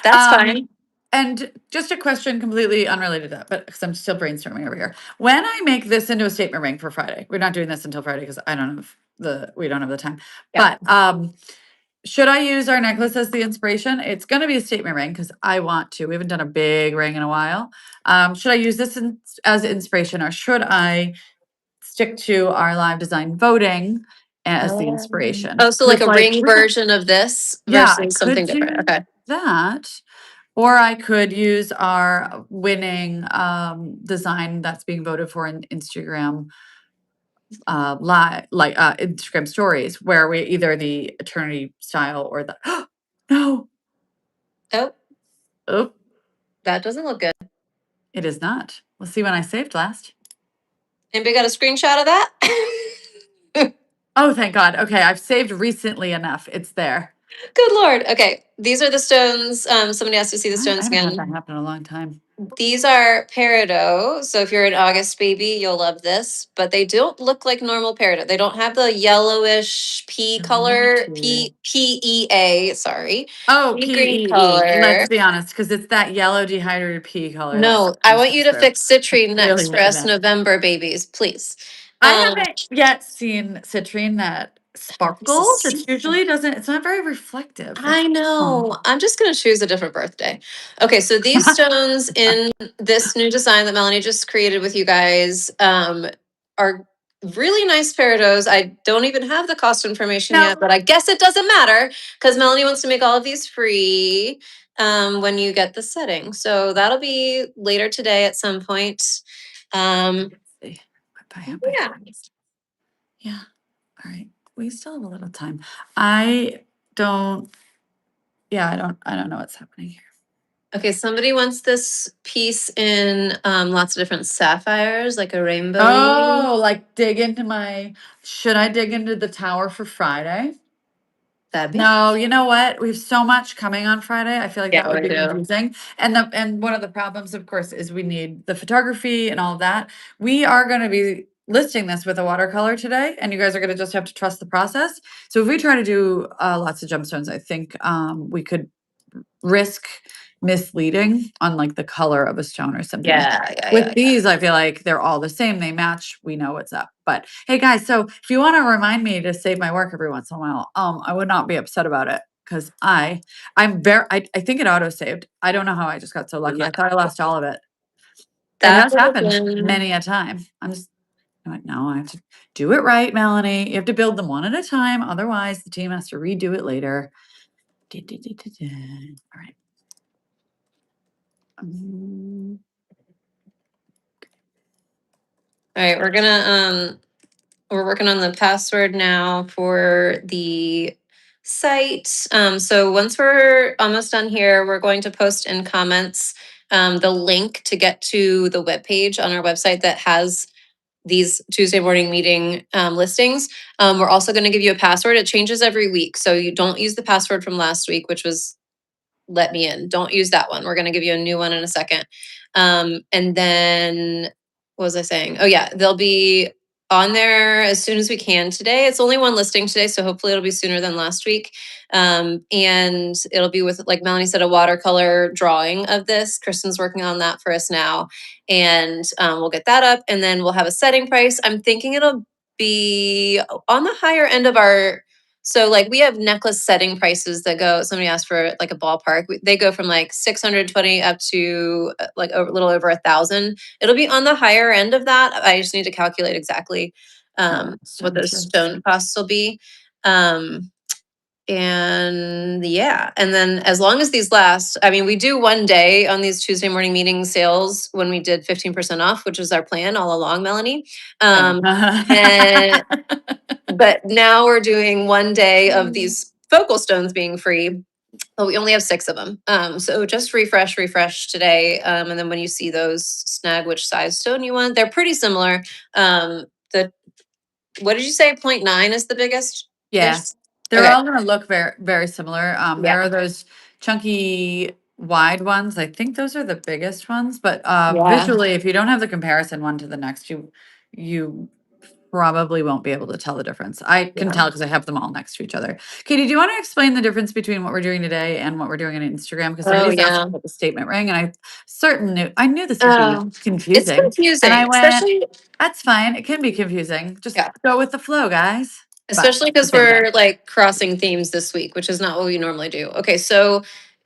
that's fine. And just a question completely unrelated to that, but because I'm still brainstorming over here. When I make this into a statement ring for Friday, we're not doing this until Friday because we don't have the time. Yeah. But should I use our necklace as the inspiration? It's going to be a statement ring because I want to. We haven't done a big ring in a while. Should I use this as inspiration, or should I stick to our live design voting as the inspiration? Oh, so like 'Cause, a ring we're not- version of this yeah, I versus could something different. do Okay. that. Or I could use our winning design that's being voted for in Instagram Instagram stories, where we either the eternity style or the no, Oh, oh, that doesn't look good. it is not. We'll see when I saved last. Anybody got a screenshot of that? Oh, thank God. Okay, I've saved recently enough. It's there. Good Lord. Okay. These are the stones. Somebody has to see the I stones haven't had that again. happen in a long time. These are peridot. So if you're an August baby, you'll love this. But they don't look like normal peridot. They don't have the yellowish pea They're really color, cute. PEA, sorry. Oh, Pea green PEE. color. Let's be honest, because it's that yellow dehydrated pea color that No, I sometimes want you comes to through. fix That's citrine really next for what you us meant. November babies, please. I Um, haven't yet seen citrine that this sparkles. is It usually doesn't, it's not very reflective. I know. I'm just going to choose a different birthday. Okay, so these stones in this new design that Melanie just created with you guys are really nice peridots. I don't even have the cost information No, yet, but I guess it doesn't matter because Melanie wants to make all of these free when you get the setting. So that'll be later today at some point. let's see if I have my Yeah. friends. Yeah. All right. We still have a little time. I don't, I don't know what's happening here. Okay, somebody wants this piece in lots of different sapphires, like a rainbow. Oh, like should I dig into the tower for Friday? That'd be No, you know what? We have so much coming on Friday. I feel like yeah, that would we be do. confusing. And one of the problems, of course, is we need the photography and all of that. We are going to be listing this with a watercolor today, and you guys are going to just have to trust the process. So if we try to do lots of gemstones, I think we could risk misleading on like the color of a stone or something. With Yeah. these, I feel like they're all the same. They match. We know what's up. But hey, guys, so if you want to remind me to save my work every once in a while, I would not be upset about it because I think it auto saved. I don't know how I just got so lucky. Yeah. I thought I lost all of it. It That has would have happened been many a time. I'm like, no, I have to do it right, Melanie. You have to build them one at a time. Otherwise, the team has to redo it later. All right. all right. We're working on the password now for the site. So once we're almost done here, we're going to post in comments the link to get to the webpage on our website that has these Tuesday morning meeting listings. We're also going to give you a password. It changes every week. So you don't use the password from last week, which was let me in. Don't use that one. We're going to give you a new one in a second. And then what was I saying? Oh yeah, they'll be on there as soon as we can today. It's only one listing today, so hopefully it'll be sooner than last week. And it'll be with, like Melanie said, a watercolor drawing of this. Kristen's working on that for us now. And we'll get that up and then we'll have a setting price. I'm thinking it'll be on the higher end of our so like we have necklace setting prices that go, somebody asked for like a ballpark. They go from like 620 up to like a little over 1,000. It'll be on the higher end of that. I just need to calculate exactly what those stone costs will be. And yeah, and then as long as these last, I mean, we do one day on these Tuesday morning meeting sales when we did 15% off, which was our plan all along, Melanie. And but now we're doing one day of these focal stones being free. But we only have 6 of them. So just refresh today. And then when you see those, snag which size stone you want. They're pretty similar. The what did you say? 0.9 is the biggest? Yeah. Ish? They're Okay. all gonna look very, very similar. Yeah. There are those chunky wide ones. I think those are the biggest ones, but Yeah. visually, if you don't have the comparison one to the next, you probably won't be able to tell the difference. I can Yeah. tell because I have them all next to each other. Katie, do you want to explain the difference between what we're doing today and what we're doing on Instagram? Because Oh somebody's asking yeah. about the statement ring, and I knew this would be It's confusing. And I confusing, went, especially that's fine. It can be confusing. Just yeah, go with the flow, guys. But especially it's the because same thing. we're like crossing themes this week, which is not what we normally do. Okay, so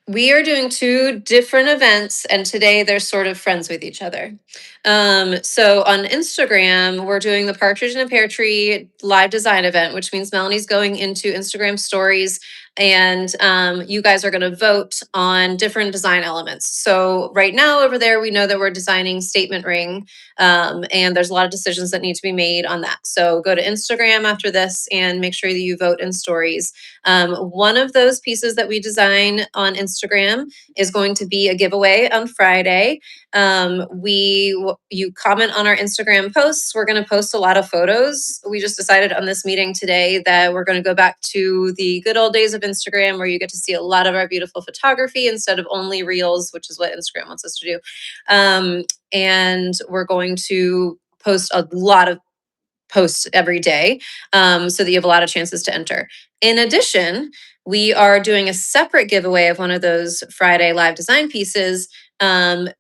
we are doing 2 different events, and today they're sort of friends with each other. So on Instagram, we're doing the Partridge in a Pear Tree live design event, which means Melanie's going into Instagram stories, and you guys are going to vote on different design elements. So right now over there, we know that we're designing statement ring, and there's a lot of decisions that need to be made on that. So go to Instagram after this and make sure that you vote in stories. One of those pieces that we design on Instagram is going to be a giveaway on Friday. You comment on our Instagram posts. We're going to post a lot of photos. We just decided on this meeting today that we're going to go back to the good old days of Instagram where you get to see a lot of our beautiful photography instead of only reels, which is what Instagram wants us to do. And we're going to post a lot of posts every day, so that you have a lot of chances to enter. In addition, we are doing a separate giveaway of one of those Friday live design pieces,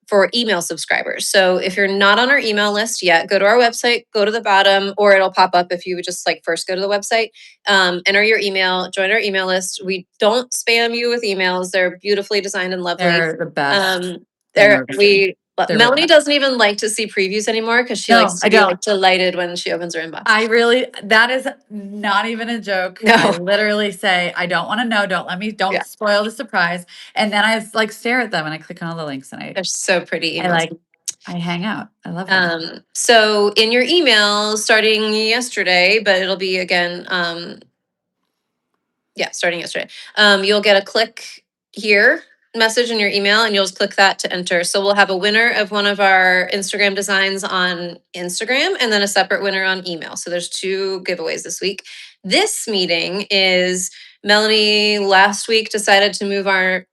for email subscribers. So if you're not on our email list yet, go to our website, go to the bottom, or it'll pop up if you would just like first go to the website, enter your email, join our email list. We don't spam you with emails. They're beautifully designed and lovely. They're the best Um, thing there I've ever seen. we They're really Melanie best. doesn't even like to see previews anymore because she No, likes to I be don't. like delighted when she opens her inbox. That is not even a joke. I No. literally say, I don't want to know. Don't Yeah. spoil the surprise. And then I like stare at them and I click on all the links and They're so pretty I emails. like, I hang out. I love them. So in your email starting yesterday, but it'll be again, starting yesterday, you'll get a click here message in your email and you'll just click that to enter. So we'll have a winner of one of our Instagram designs on Instagram and then a separate winner on email. So there's 2 giveaways this week. This meeting is Melanie last week decided to move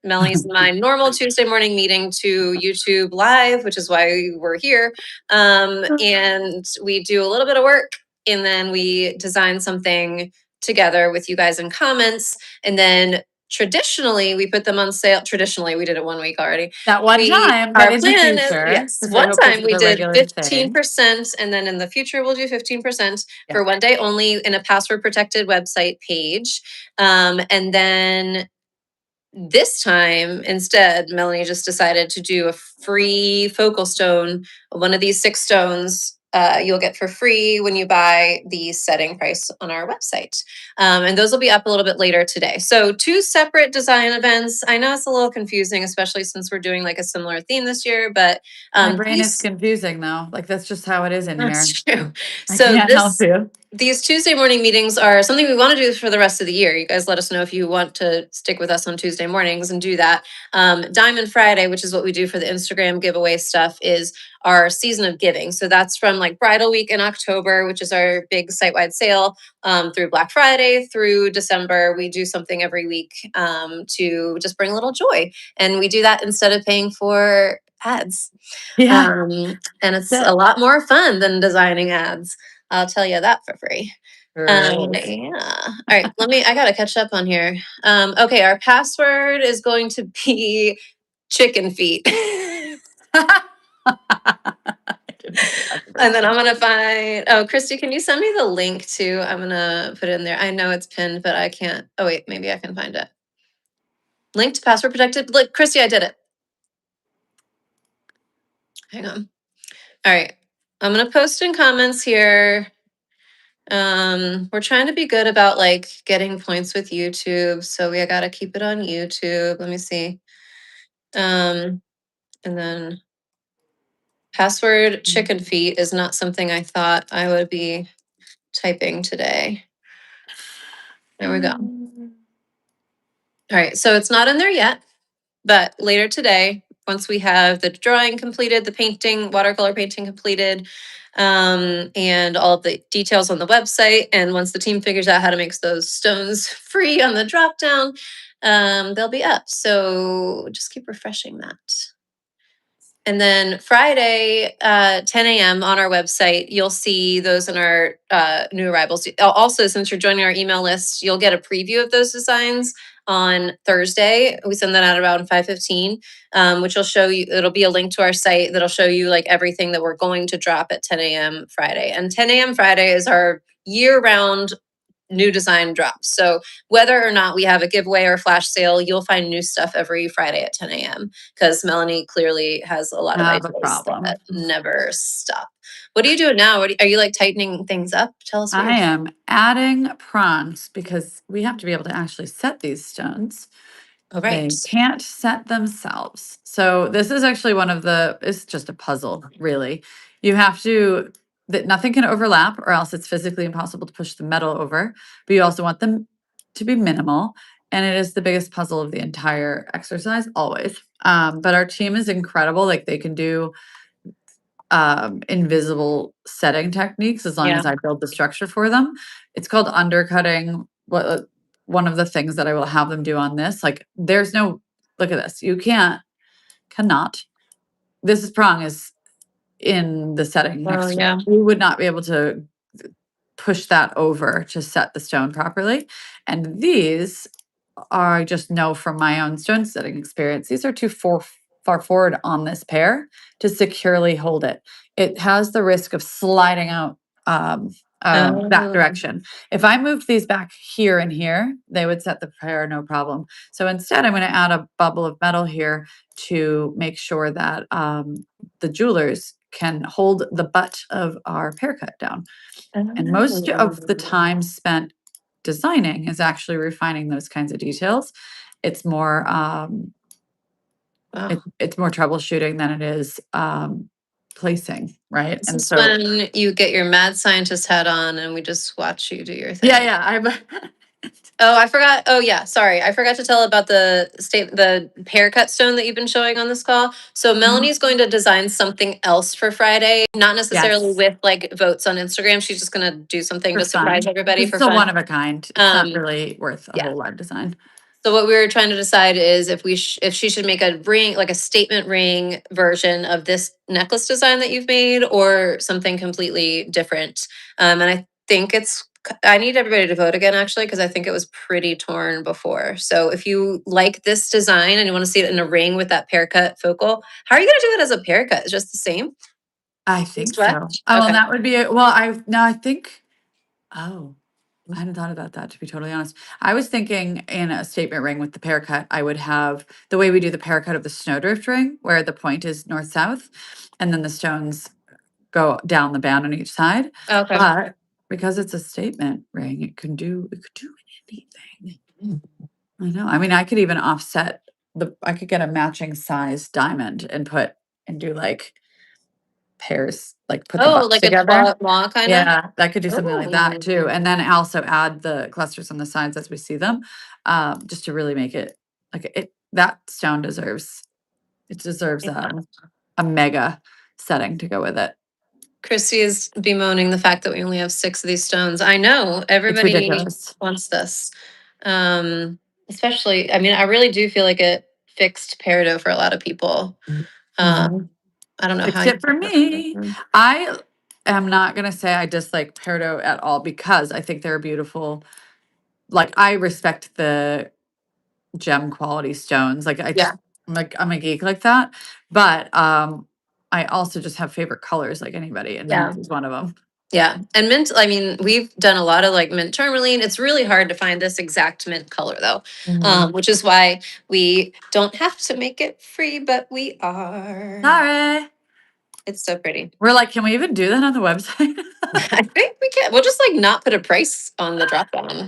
Melanie's and my normal Tuesday morning meeting to YouTube Live, which is why we're here. And we do a little bit of work and then we design something together with you guys in comments. And then traditionally we put them on sale. Traditionally, we did it 1 week already. That one time, but Our in the plan is, future, yes, because I one hope this time is we a did regular thing. 15%, and then in the future we'll do 15% Yeah. for one day only in a password protected website page. And then this time, instead, Melanie just decided to do a free focal stone, one of these 6 stones. You'll get for free when you buy the setting price on our website. And those will be up a little bit later today. So 2 separate design events. I know it's a little confusing, especially since we're doing like a similar theme this year, but My brain is these confusing though. Like that's just how it is in here. that's true. I So can't help you. these Tuesday morning meetings are something we want to do for the rest of the year. You guys let us know if you want to stick with us on Tuesday mornings and do that. Diamond Friday, which is what we do for the Instagram giveaway stuff, is our season of giving. So that's from like Bridal Week in October, which is our big site-wide sale, through Black Friday through December. We do something every week to just bring a little joy. And we do that instead of paying for ads. Yeah. And it's That's a lot more fun than designing ads. I'll tell you that for free. it. Yeah. All right. I gotta catch up on here. Okay. Our password is going to be chicken feet. I didn't expect And then this. I'm gonna Christy, can you send me the link too? I'm gonna put it in there. I know it's pinned, but I can't. Oh wait, maybe I can find it. Link to password protected. Look, Christy, I did it. Hang on. All right. I'm gonna post in comments here. We're trying to be good about like getting points with YouTube, so we gotta keep it on YouTube. Let me see. And then password chicken feet is not something I thought I would be typing today. There we go. All right, so it's not in there yet, but later today, once we have the drawing completed, the painting, watercolor painting completed, and all of the details on the website, and once the team figures out how to make those stones free on the drop down, they'll be up. So just keep refreshing that. And then Friday, 10 a.m. on our website, you'll see those in our new arrivals. Also, since you're joining our email list, you'll get a preview of those designs on Thursday. We send that out around 5:15, which will show you, it'll be a link to our site that'll show you like everything that we're going to drop at 10 a.m. Friday. And 10 a.m. Friday is our year-round new design drops. So whether or not we have a giveaway or flash sale, you'll find new stuff every Friday at 10 a.m. because Melanie clearly has a lot of Have a ideas problem. that never stop. What are you doing now? Are you like tightening things up? Tell us. I am adding prongs because we have to be able to actually set these stones. Oh, They right. can't set themselves. So this is actually it's just a puzzle, really. You have to, that nothing can overlap or else it's physically impossible to push the metal over, but you also want them to be minimal. And it is the biggest puzzle of the entire exercise, always. But our team is incredible. Like they can do invisible setting techniques as long Yeah. as I build the structure for them. It's called undercutting. One of the things that I will have them do on this, like there's no, look at this. You cannot. This prong is in the setting Oh, next to yeah. it. You would not be able to push that over to set the stone properly. And these I just know from my own stone setting experience, these are too far forward on this pair to securely hold it. It has the risk of sliding out that Oh. direction. If I moved these back here and here, they would set the pair no problem. So instead, I'm going to add a bubble of metal here to make sure that the jewelers can hold the butt of our pear cut down. And most of the time spent designing is actually refining those kinds of details. It's more Wow. it's more troubleshooting than it is placing, right? This And is so when you get your mad scientist hat on and we just watch you do your thing. yeah, I'm Oh, I forgot. Oh, yeah. Sorry. I forgot to tell about the pear cut stone that you've been showing on this call. So Melanie's going to design something else for Friday, not necessarily yes, with like votes on Instagram. She's just going to do something for to surprise fun. everybody This for is a one fun. of a kind. It's not Um, really worth a yeah. whole live design. So what we were trying to decide is if if she should make a ring, like a statement ring version of this necklace design that you've made, or something completely different. And I think I need everybody to vote again, actually, because I think it was pretty torn before. So if you like this design and you want to see it in a ring with that pear cut focal, how are you going to do it as a pear cut? It's just the same? I think East west? so. Oh, well, Okay. that would be it. Well, I think. Oh, I hadn't thought about that, to be totally honest. I was thinking in a statement ring with the pear cut, I would have the way we do the pear cut of the snowdrift ring, where the point is north-south, and then the stones go down the band on each side. Okay. But because it's a statement ring, it could do anything. I know. I mean, I could even offset I could get a matching size diamond and do like pairs, like put the Oh, butts like a together. claw kind of? Yeah, I could do something like that too. Oh. And then also add the clusters on the sides as we see them, just to really make it like that stone deserves Yeah. a mega setting to go with it. Christy is bemoaning the fact that we only have 6 of these stones. I know It's everybody ridiculous. wants this. Especially, I mean, I really do feel like it fixed Peridot for a lot of people. I don't know how you Except for me. I am not gonna say I dislike Peridot at all because I think they're beautiful. Like I respect the gem quality stones. Like Yeah. I'm a geek like that. But I also just have favorite colors like anybody, and Yeah. mint is one of them. Yeah. And mint, I mean, we've done a lot of like mint tourmaline. It's really hard to find this exact mint color though, which is why we don't have to make it free, but we are. Sorry. It's so pretty. We're like, can we even do that on the website? I think we can. We'll just like not put a price on the drop down.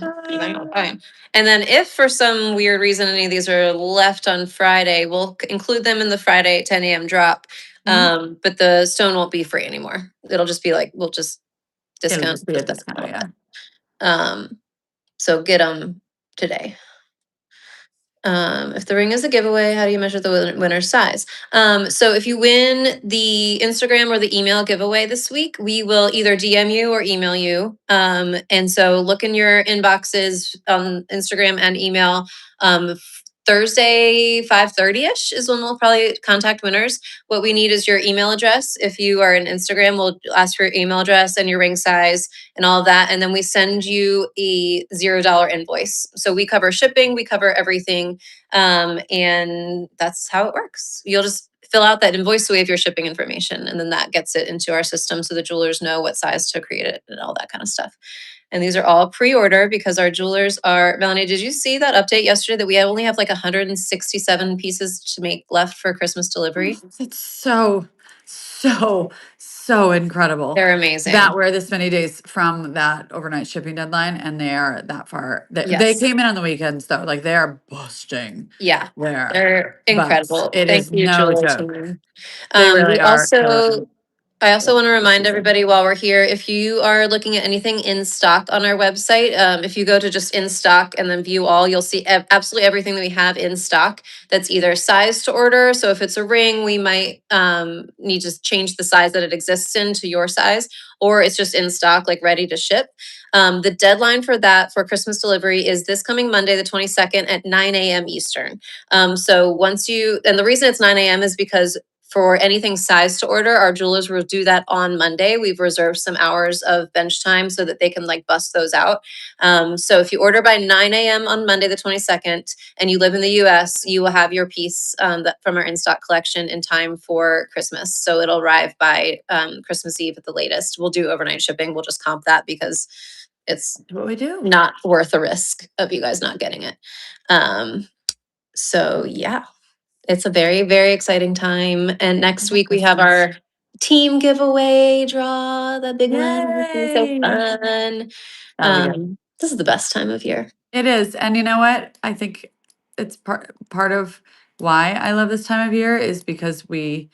Fine. And then if for some weird reason any of these are left on Friday, we'll include them in the Friday 10 a.m. drop. But the stone won't be free anymore. It'll just be like we'll just It'll discount just be a that discount, little yeah. bit. So get them today. If the ring is a giveaway, how do you measure the winner's size? So if you win the Instagram or the email giveaway this week, we will either DM you or email you. And so look in your inboxes on Instagram and email. Thursday 5:30ish is when we'll probably contact winners. What we need is your email address. If you are an Instagram, we'll ask for your email address and your ring size and all of that. And then we send you a $0 invoice. So we cover shipping, we cover everything. And that's how it works. You'll just fill out that invoice so we have your shipping information. And then that gets it into our system so the jewelers know what size to create it and all that kind of stuff. And these are all pre-order because our jewelers are, Melanie, did you see that update yesterday that we only have like 167 pieces to make left for Christmas delivery? It's so incredible They're that amazing. we're this many days from that overnight shipping deadline and they are that far. They Yes. came in on the weekends though, like they are busting Yeah. there, They're but incredible. it Thank is you, no jeweler joke. team. They We really are also killing I also want to the remind season. everybody while we're here, if you are looking at anything in stock on our website, if you go to just in stock and then view all, you'll see absolutely everything that we have in stock that's either size to order. So if it's a ring, we might need to change the size that it exists in to your size, or it's just in stock, like ready to ship. The deadline for that for Christmas delivery is this coming Monday, the 22nd at 9 a.m. Eastern. So once you, and the reason it's 9 a.m. is because for anything size to order, our jewelers will do that on Monday. We've reserved some hours of bench time so that they can like bust those out. So if you order by 9 a.m. on Monday, the 22nd, and you live in the US, you will have your piece from our in-stock collection in time for Christmas. So it'll arrive by Christmas Eve at the latest. We'll do overnight shipping. We'll just comp that because it's That's what we do. not worth the risk of you guys not getting it. So yeah, it's a very, very exciting time. And next week we have Christmas. our team giveaway draw, the big one. It's gonna be so Yay! fun. That'll be good. This is the best time of year. It is. And you know what? I think it's part of why I love this time of year is because we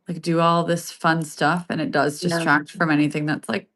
like do all this fun stuff and it does Yeah. distract from anything that's like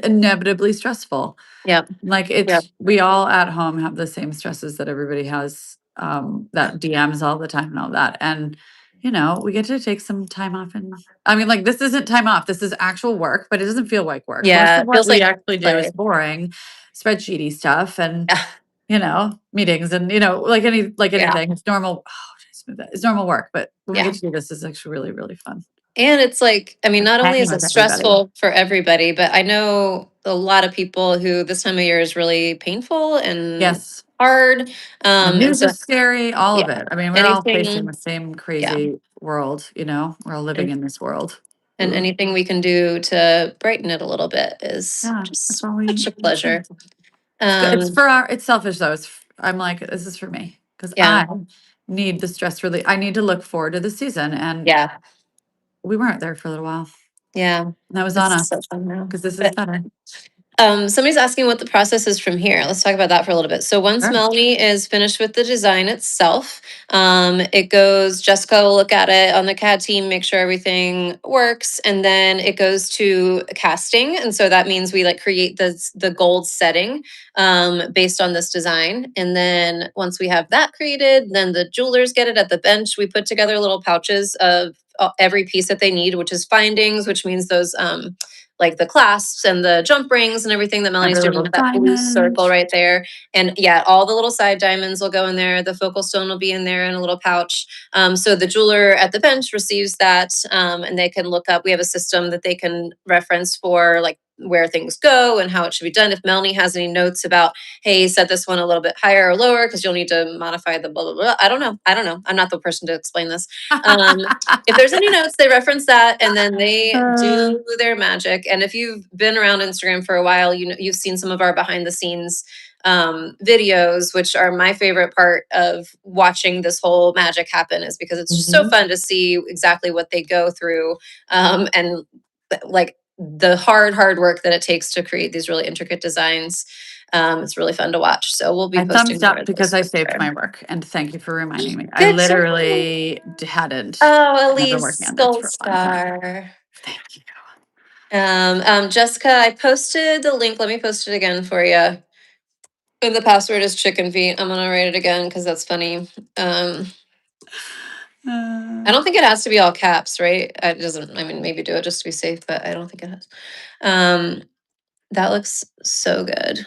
inevitably stressful. Yep. Like Yep. we all at home have the same stresses that everybody has, that DMs all the time and all that. And, you know, we get to take some time off and I mean, like this isn't time off. This is actual work, but it doesn't feel like work. Most Yeah. of It what feels we like actually do is play. boring, spreadsheety stuff and, Yeah. you know, meetings and, you know, like Yeah. anything. It's normal. Oh, just move that. It's normal work. But when we Yeah. get to do this, it's actually really, really fun. And it's like, I mean, not only Hanging is it with everybody. stressful for everybody, but I know a lot of people who this time of year is really painful and Yes. hard. The And news so, is scary, all yeah, of it. I mean, we're all facing anything, the same yeah. crazy world, you know? We're all living And, in this world. and Ooh. anything we can do to brighten it a little bit is Yeah, that's just all we such a can say. pleasure. It's good. It's Um, for our, it's selfish though. I'm like, this is for me because yeah, I need the stress relief. I need to look forward to the season. And yeah, we weren't there for a little while. yeah. And that was on It's so us fun now. because this is But better. Somebody's asking what the process is from here. Let's talk about that for a little bit. So once Sure. Melanie is finished with the design itself, it goes, Jessica will look at it on the CAD team, make sure everything works, and then it goes to casting. And so that means we like create the gold setting based on this design. And then once we have that created, then the jewelers get it at the bench. We put together little pouches of every piece that they need, which is findings, which means those like the clasps and the jump rings and everything that Melanie's Every doing little with that blue diamond. circle right there. And yeah, all the little side diamonds will go in there. The focal stone will be in there in a little pouch. So the jeweler at the bench receives that and they can look up. We have a system that they can reference for like where things go and how it should be done. If Melanie has any notes about, hey, set this one a little bit higher or lower because you'll need to modify the blah, blah, blah. I don't know. I don't know. I'm not the person to explain this. Um, if there's any notes, they reference that and then they Uh, do their magic. And if you've been around Instagram for a while, you know you've seen some of our behind the scenes videos, which are my favorite part of watching this whole magic happen, is because it's just so fun to see exactly what they go through, and like the hard work that it takes to create these really intricate designs. It's really fun to watch. So we'll be I posting thumbs more up of because those I for saved sure. my work, and thank you for reminding me. I Good job. literally hadn't. Oh, I've been Elise, working on this gold for a long time. star. Thank you. Jessica, I posted the link. Let me post it again for you. And the password is chicken feet. I'm gonna write it again because that's funny. I don't think it has to be all caps, right? It doesn't. I mean, maybe do it just to be safe, but I don't think it has. That looks so good.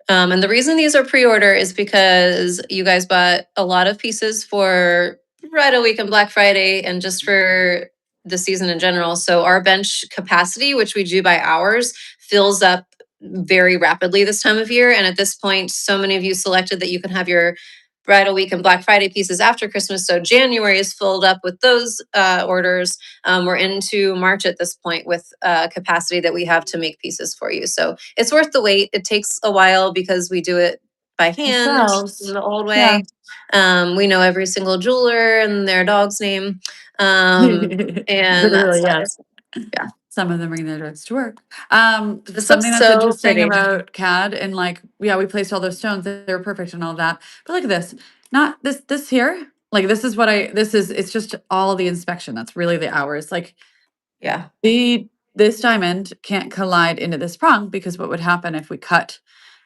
And the reason these are pre-order is because you guys bought a lot of pieces for Bridal Week and Black Friday and just for the season in general. So our bench capacity, which we do by hours, fills up very rapidly this time of year. And at this point, so many of you selected that you can have your Bridal Week and Black Friday pieces after Christmas. So January is filled up with those orders. We're into March at this point with capacity that we have to make pieces for you. So it's worth the wait. It takes a while because we do it by hand in Yourselves. the old Yeah. way. We know every single jeweler and their dog's name. And that's Literally, how it yes. is. Yeah. Some of them bring their dogs to work. This Something looks that's so interesting pretty. about CAD and like, yeah, we placed all those stones. They were perfect and all that. But look at this. Not this here. Like this is what it's just all the inspection. That's really the hours. Like Yeah. this diamond can't collide into this prong because what would happen if we cut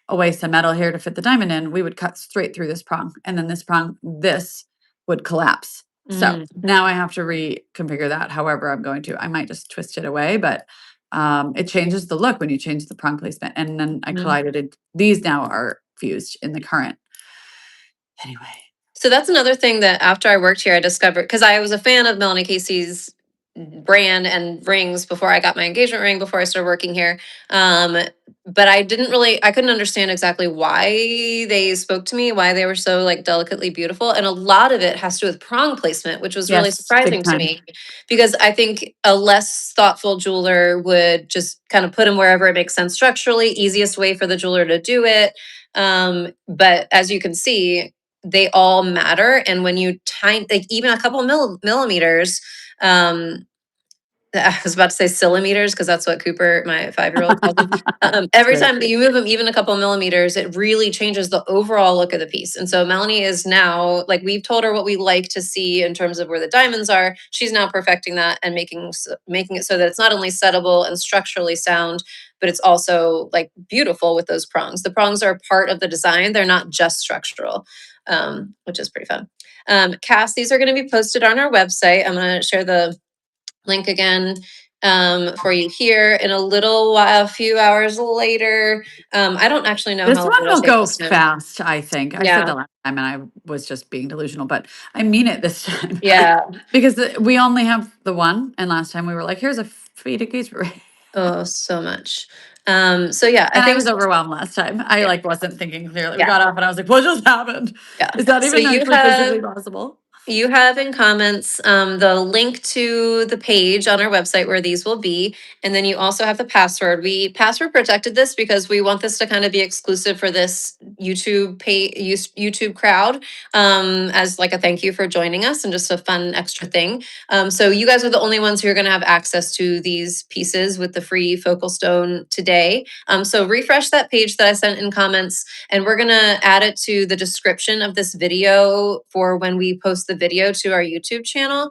away some metal here to fit the diamond in, we would cut straight through this prong. And then this would collapse. So now I have to reconfigure that however I'm going to. I might just twist it away, but it changes the look when you change the prong placement. And then I collided it. These now are fused in the current. Anyway. So that's another thing that after I worked here, I discovered, because I was a fan of Melanie Casey's brand and rings before I got my engagement ring, before I started working here. But I couldn't understand exactly why they spoke to me, why they were so like delicately beautiful. And a lot of it has to do with prong placement, which was really Yes, big surprising to time. me because I think a less thoughtful jeweler would just kind of put them wherever it makes sense structurally, easiest way for the jeweler to do it. But as you can see, they all matter. And when you like even a couple millimeters, I was about to say centimeters because that's what Cooper, my 5-year-old, calls them. Every Great. time that you move them even a couple millimeters, it really changes the overall look of the piece. And so Melanie is now, like, we've told her what we like to see in terms of where the diamonds are. She's now perfecting that and making it so that it's not only settable and structurally sound, but it's also like beautiful with those prongs. The prongs are part of the design. They're not just structural, which is pretty fun. Cass, these are going to be posted on our website. I'm going to share the link again for you here in a little while, a few hours later. I don't actually know This how long one it'll will take go this time. fast, I think. I said Yeah. that last time and I was just being delusional, but I mean it this time. Yeah. Because we only have the one, and last time we were like, here's a feed engagement ring. Oh, so much. So yeah, I And I think was overwhelmed last time. I yeah, like wasn't thinking clearly. We yeah, got off and I was like, what just happened? yeah. Is that So even actually physically possible? you have in comments the link to the page on our website where these will be. And then you also have the password. We password protected this because we want this to kind of be exclusive for this YouTube crowd as like a thank you for joining us and just a fun extra thing. So you guys are the only ones who are going to have access to these pieces with the free focal stone today. So refresh that page that I sent in comments and we're going to add it to the description of this video for when we post the video to our YouTube channel.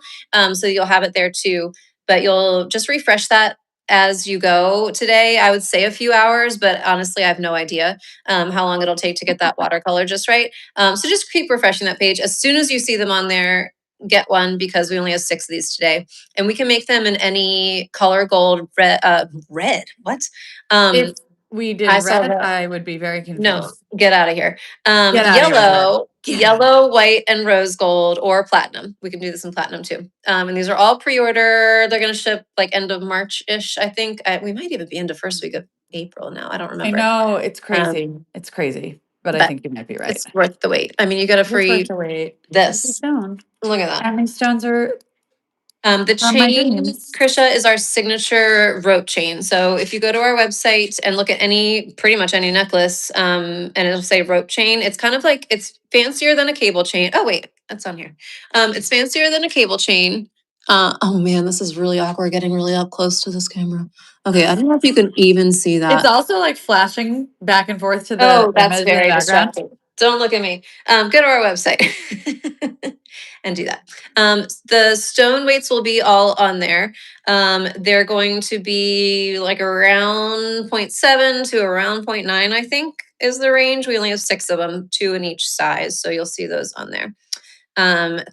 So you'll have it there too, but you'll just refresh that as you go today. I would say a few hours, but honestly, I have no idea how long it'll take to get that watercolor just right. So just keep refreshing that page. As soon as you see them on there, get one because we only have 6 of these today. And we can make them in any color gold, red, what? If we did I saw red, that. I would be very No, confused. get out of here. Get out of here with red. Get out of Yellow, white, and rose gold, or platinum. We can do this in platinum too. And these are all pre-order. They're going to ship like end of March-ish, I think. We might even be into first week of April now. I don't I remember. know it's Um, crazy. It's crazy, but I but think you might be right. it's worth the wait. I mean, you get a It's worth free the wait. It's a this. stone. Look at that. And these stones are The On my chain, dreams. Krisha, is our signature rope chain. So if you go to our website and look at pretty much any necklace, and it'll say rope chain, it's kind of like, it's fancier than a cable chain. Oh wait, that's on here. It's fancier than a cable chain. Oh man, this is really awkward getting really up close to this camera. Okay, I don't know if you can even see It's that. also like flashing back and forth to the Oh, that's image in the very background. distracting. Don't look at me. Go to our website and do that. The stone weights will be all on there. They're going to be like around 0.7 to around 0.9, I think, is the range. We only have 6 of them, 2 in each size. So you'll see those on there.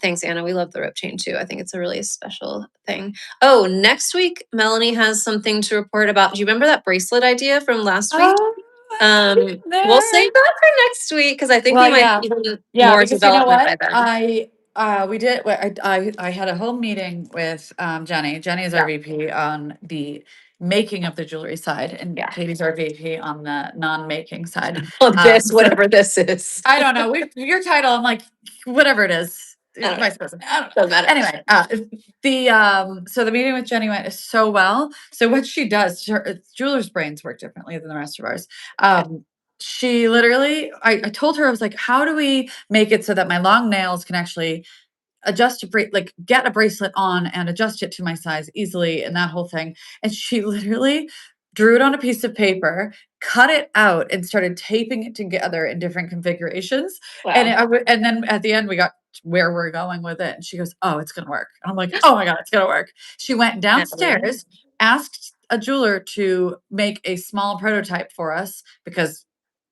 Thanks, Anna. We love the rope chain too. I think it's a really special thing. Oh, next week, Melanie has something to report about. Do you remember that bracelet idea from last week? Oh, I put it We'll there. save that for next week because I think we Well, might yeah. even Yeah, more because you know development by what? then. We did I had a whole meeting with Jenny. Jenny is our Yeah. VP on the making of the jewelry side, and Yeah. Katie's our VP on the non-making side. On this, So whatever this is. I don't know. Your title, I'm like, whatever it is, I don't know. vice president. I don't know. Doesn't matter. Anyway, so the meeting with Jenny went so well. So what she does, jewelers' brains work differently than the rest of ours. She literally, I told her, I was like, how do we make it so that my long nails can actually adjust like get a bracelet on and adjust it to my size easily and that whole thing. And she literally drew it on a piece of paper, cut it out, and started taping it together in different configurations. And Wow. and then at the end we got where we're going with it. And she goes, "Oh, it's gonna work." And I'm like, "Oh my god, it's gonna work." She went downstairs, asked a jeweler to make a small prototype for us because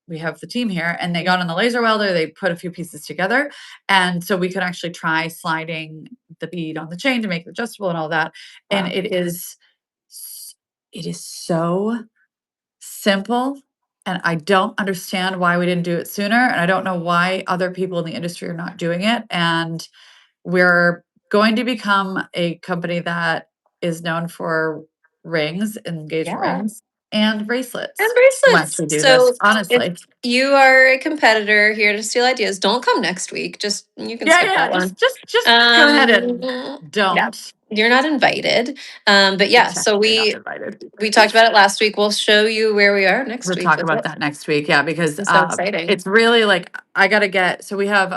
we have the team here, and they got on the laser welder, they put a few pieces together, and so we could actually try sliding the bead on the chain to make it adjustable and all that. And Wow. it is so simple, and I don't understand why we didn't do it sooner, and I don't know why other people in the industry are not doing it. And we're going to become a company that is known for rings, engagement Yeah. rings, and bracelets And once bracelets. we do this, So if honestly. you are a competitor here to steal ideas, don't come next week. Just you can Yeah, skip yeah, that one. just go ahead and Yeah, don't. you're not invited. But You're yeah, so technically not we invited. we talked about it last week. We'll show you where we are next We'll week talk with about it. that next week. Yeah, because It's so exciting. it's really like I gotta get. So we have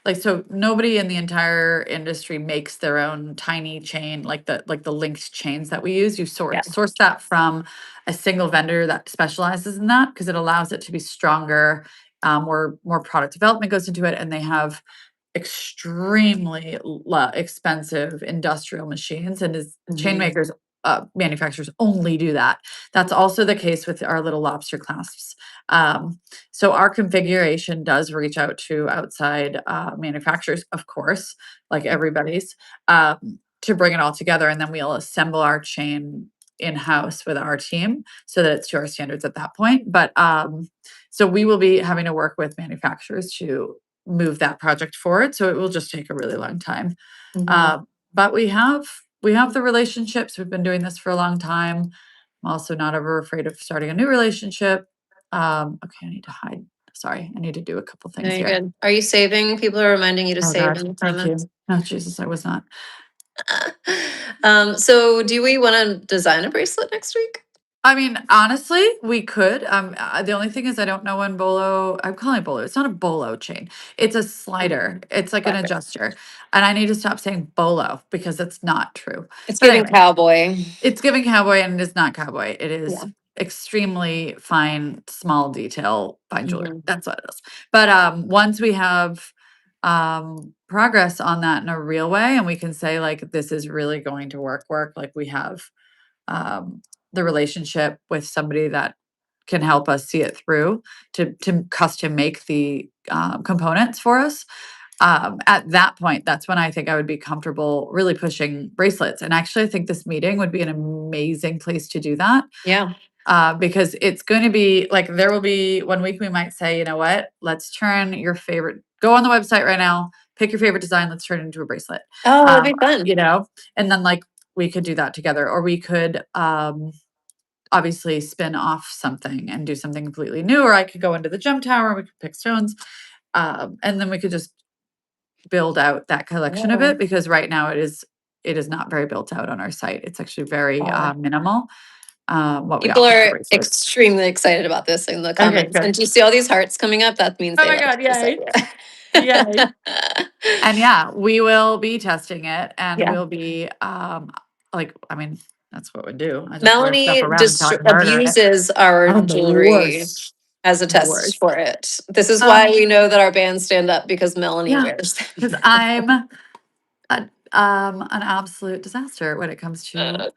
like so nobody in the entire industry makes their own tiny chain like the linked chains that we use. You Yeah. source that from a single vendor that specializes in that because it allows it to be stronger. More product development goes into it, and they have extremely expensive industrial machines, and as chain Mhm. makers manufacturers only do that. That's also the case with our little lobster clasps. So our configuration does reach out to outside manufacturers, of course, like everybody's, to bring it all together, and then we'll assemble our chain in-house with our team so that it's to our standards at that point. But so we will be having to work with manufacturers to move that project forward. So it will just take a really long time. Mhm. But we have the relationships. We've been doing this for a long time. I'm also not ever afraid of starting a new relationship. Okay, I need to hide. Sorry, I need to do a couple things Very here. good. Are you saving? People are reminding you to Oh save God, in the thank comments. you. Oh Jesus, I was not. So do we want to design a bracelet next week? I mean, honestly, we could. The only thing is, I don't know when bolo. I'm calling it bolo. It's not a bolo chain. It's a slider. It's like an Slider. adjuster, and I need to stop saying bolo because it's not true. It's But giving anyway, cowboy. it's giving cowboy, and it is not cowboy. It is Yeah. extremely fine, small detail, fine jewelry. Mhm. That's what it is. But once we have progress on that in a real way, and we can say like this is really going to work, like we have the relationship with somebody that can help us see it through to custom make the components for us. At that point, that's when I think I would be comfortable really pushing bracelets. And actually, I think this meeting would be an amazing place to do that Yeah. because it's going to be like there will be 1 week we might say, you know what, let's turn your favorite, go on the website right now, pick your favorite design, let's turn it into a bracelet. Oh, that'd be fun. And then like we could do that together, or we could obviously spin off something and do something completely new, or I could go into the gem tower, we could pick stones, and then we could just build out that collection of Yeah. it because right now it it is not very built out on our site. It's actually very Uh, minimal. What we People offer for are bracelets. extremely excited about this in the Okay, comments. good. And do you see all these hearts coming up? That means Oh they my like God, this yay. idea. Yay. And yeah, we will be testing it, and Yeah. we'll be like, I mean, that's what we do. I just wear stuff Melanie around until I murder it. abuses our I'm the jewelry worst. as a The test worst. for it. This is why Um, we know that our bands stand up because Melanie yeah, wears them. because I'm an absolute disaster when it comes to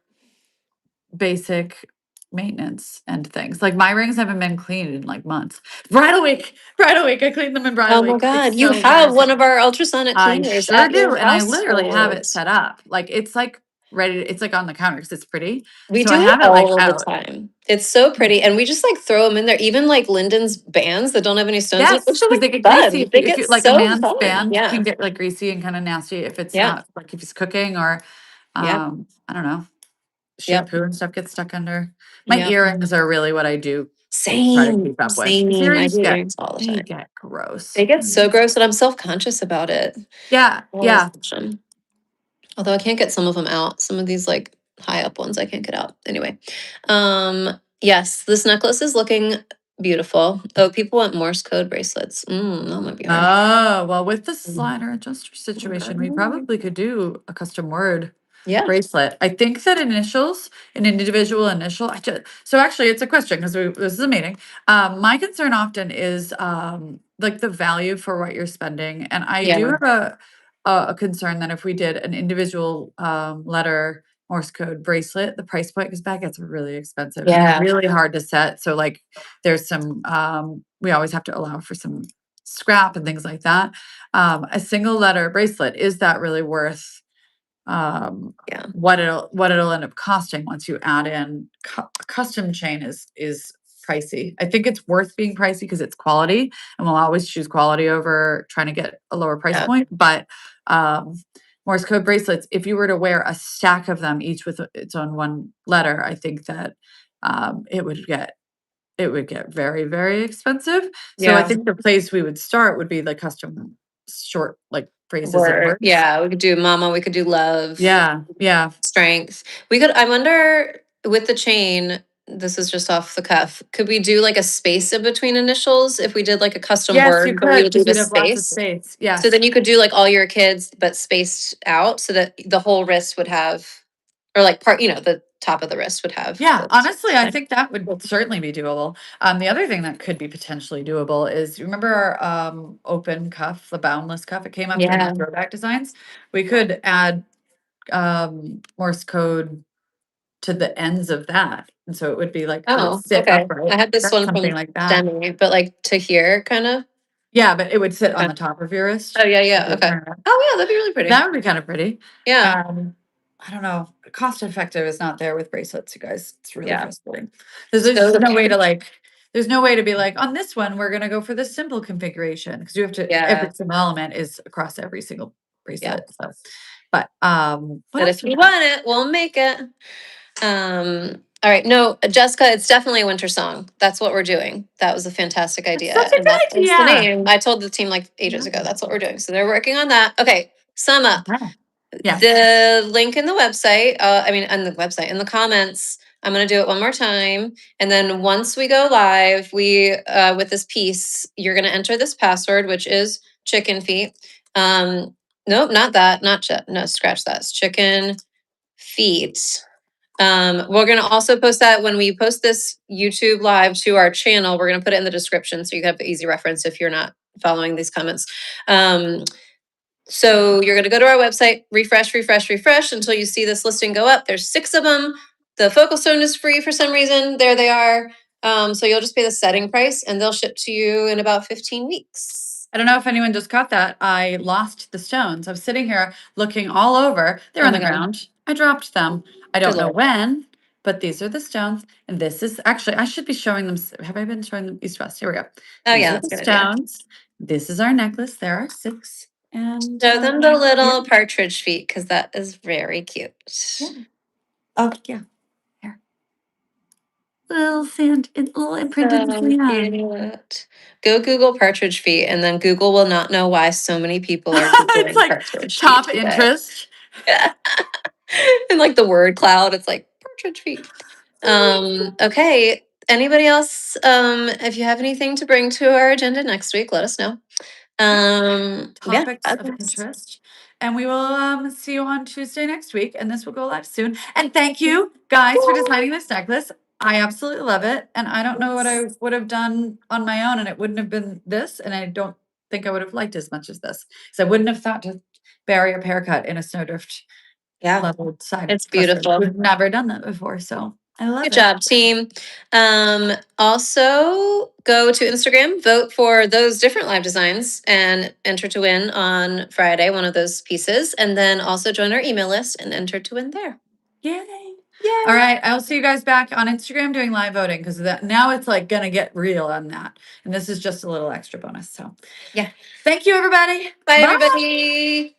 basic maintenance and things. Like my rings haven't been cleaned in like months. Bridal week, bridal week. I cleaned them in bridal Oh my week. It's God, you so have one embarrassing. of our ultrasonic I cleaners sure at your do, and I literally have it household. set up. Like it's like ready. It's like on the counter because it's pretty. We So I do it have it like all the out. time. It's so pretty. And we just like throw them in there. Even like Lyndon's bands that don't have any stones in it, Yes, which are because like they get greasy. fun. They If get you like a so man's fun. band Yeah. can get like greasy and kind of nasty if it's Yeah. not like if he's cooking or Yep. I don't know, Yep. shampoo and stuff gets stuck under. My Yep. earrings are really what I do try to Same. keep up with. Because Same. I earrings do earrings all the they time. get gross. They get so gross and I'm self-conscious about it. Yeah, I always yeah. touch them. Although I can't get some of them out. Some of these like high up ones I can't get out. Anyway. Yes, this necklace is looking beautiful. Oh, people want Morse code bracelets. That might be hard. Oh, well, with the slider adjuster situation, we probably could do a custom word Yeah. bracelet. I think that initials, an individual initial, so actually it's a question because this is a meeting. My concern often is like the value for what you're spending. And I do Yeah. have a concern that if we did an individual letter Morse code bracelet, the price point goes back, it's really expensive and they're Yeah. really hard to set. So like there's some we always have to allow for some scrap and things like that. A single letter bracelet, is that really worth Yeah. what it'll end up costing once you add in custom chain is pricey. I think it's worth being pricey because it's quality and we'll always choose quality over trying to get a lower price Yeah. point. But Morse code bracelets, if you were to wear a stack of them each with its own one letter, I think that it would get very, very expensive. So I Yeah. think the place we would start would be the custom short like phrases and Word. words. Yeah. We could do mama. We could do love. Yeah, yeah. Strength. We could, I wonder with the chain, this is just off the cuff. Could we do like a space in between initials if we did like a custom Yes, you word, but we could would do because the you'd have lots of space? space. So then Yes. you could do like all your kids, but spaced out so that the whole wrist would have, or like part, the top of the wrist would have. Yeah, this. honestly, I think that would certainly be doable. The other thing that could be potentially doable is remember our open cuff, the boundless cuff? It came up in Yeah. the throwback designs. We could add Morse code to the ends of that. And so it would be like it would Oh, sit okay. I upright. had this That's one something from like that. Demi, but like to here kind of. Yeah, but it would sit on Okay. the top of your wrist. Oh, yeah, If yeah. you Okay. turn it up. Oh, yeah, that'd be really pretty. That would be kind of pretty. Yeah. I don't know. Cost effective is not there with bracelets, you guys. It's really Yeah. frustrating. There's So just no the, way to there's no way to be like, on this one, we're gonna go for this simple configuration. Because you have to every yeah. single element is across every single Yeah. bracelet. So but what But else if do we you have? want it, we'll make it. All right. No, Jessica, it's definitely a winter song. That's what we're doing. That was a fantastic That's such idea. a And that good is the idea. name. I told the team like ages ago. That's what we're doing. So they're working on that. Okay. Sum up. Okay. Yeah. The link in the website, on the website, in the comments, I'm going to do it one more time. And then once we go live, with this piece, you're going to enter this password, which is chicken feet. Nope, not that. No, scratch that. It's chicken feet. We're going to also post that when we post this YouTube live to our channel. We're going to put it in the description so you have the easy reference if you're not following these comments. So you're going to go to our website, refresh, refresh, refresh until you see this listing go up. There's 6 of them. The focal stone is free for some reason. There they are. So you'll just pay the setting price and they'll ship to you in about 15 weeks. I don't know if anyone just caught that. I lost the stones. I was sitting here looking all over. They're Oh on my the God. ground. I dropped them. I Good don't know Lord. when, but these are the stones. And this is actually, I should be showing them. Have I been showing them east west? Here we go. Oh These yeah, are that's the a good idea. stones. This is our necklace. There are 6. And Show them the yeah. little partridge feet because that is very cute. Yeah. Oh, yeah. Here. Little sand, little imprinted So sand. cute. Go Google partridge feet, and then Google will not know why so many people are It's Googling like partridge feet top today. interest. And like the word cloud, it's like partridge feet. Okay. Anybody else? If you have anything to bring to our agenda next week, let us know. Yeah. Topics of interest. And we will see you on Tuesday next week. And this will go live soon. And thank you guys for designing this necklace. I absolutely love it. And I don't know what I would have done on my own, and it wouldn't have been this. And I don't think I would have liked as much as this. So I wouldn't have thought to bury a pear cut in a snowdrift Yeah. leveled side. It's cluster. beautiful. We've never done that before. So I love Good it. job, team. Also, go to Instagram, vote for those different live designs, and enter to win on Friday, one of those pieces. And then also join our email list and enter to win there. Yay. Yay. All right. I'll see you guys back on Instagram doing live voting, because that now it's like gonna get real on that. And this is just a little extra bonus. So Yeah. thank you, everybody. Bye, everybody.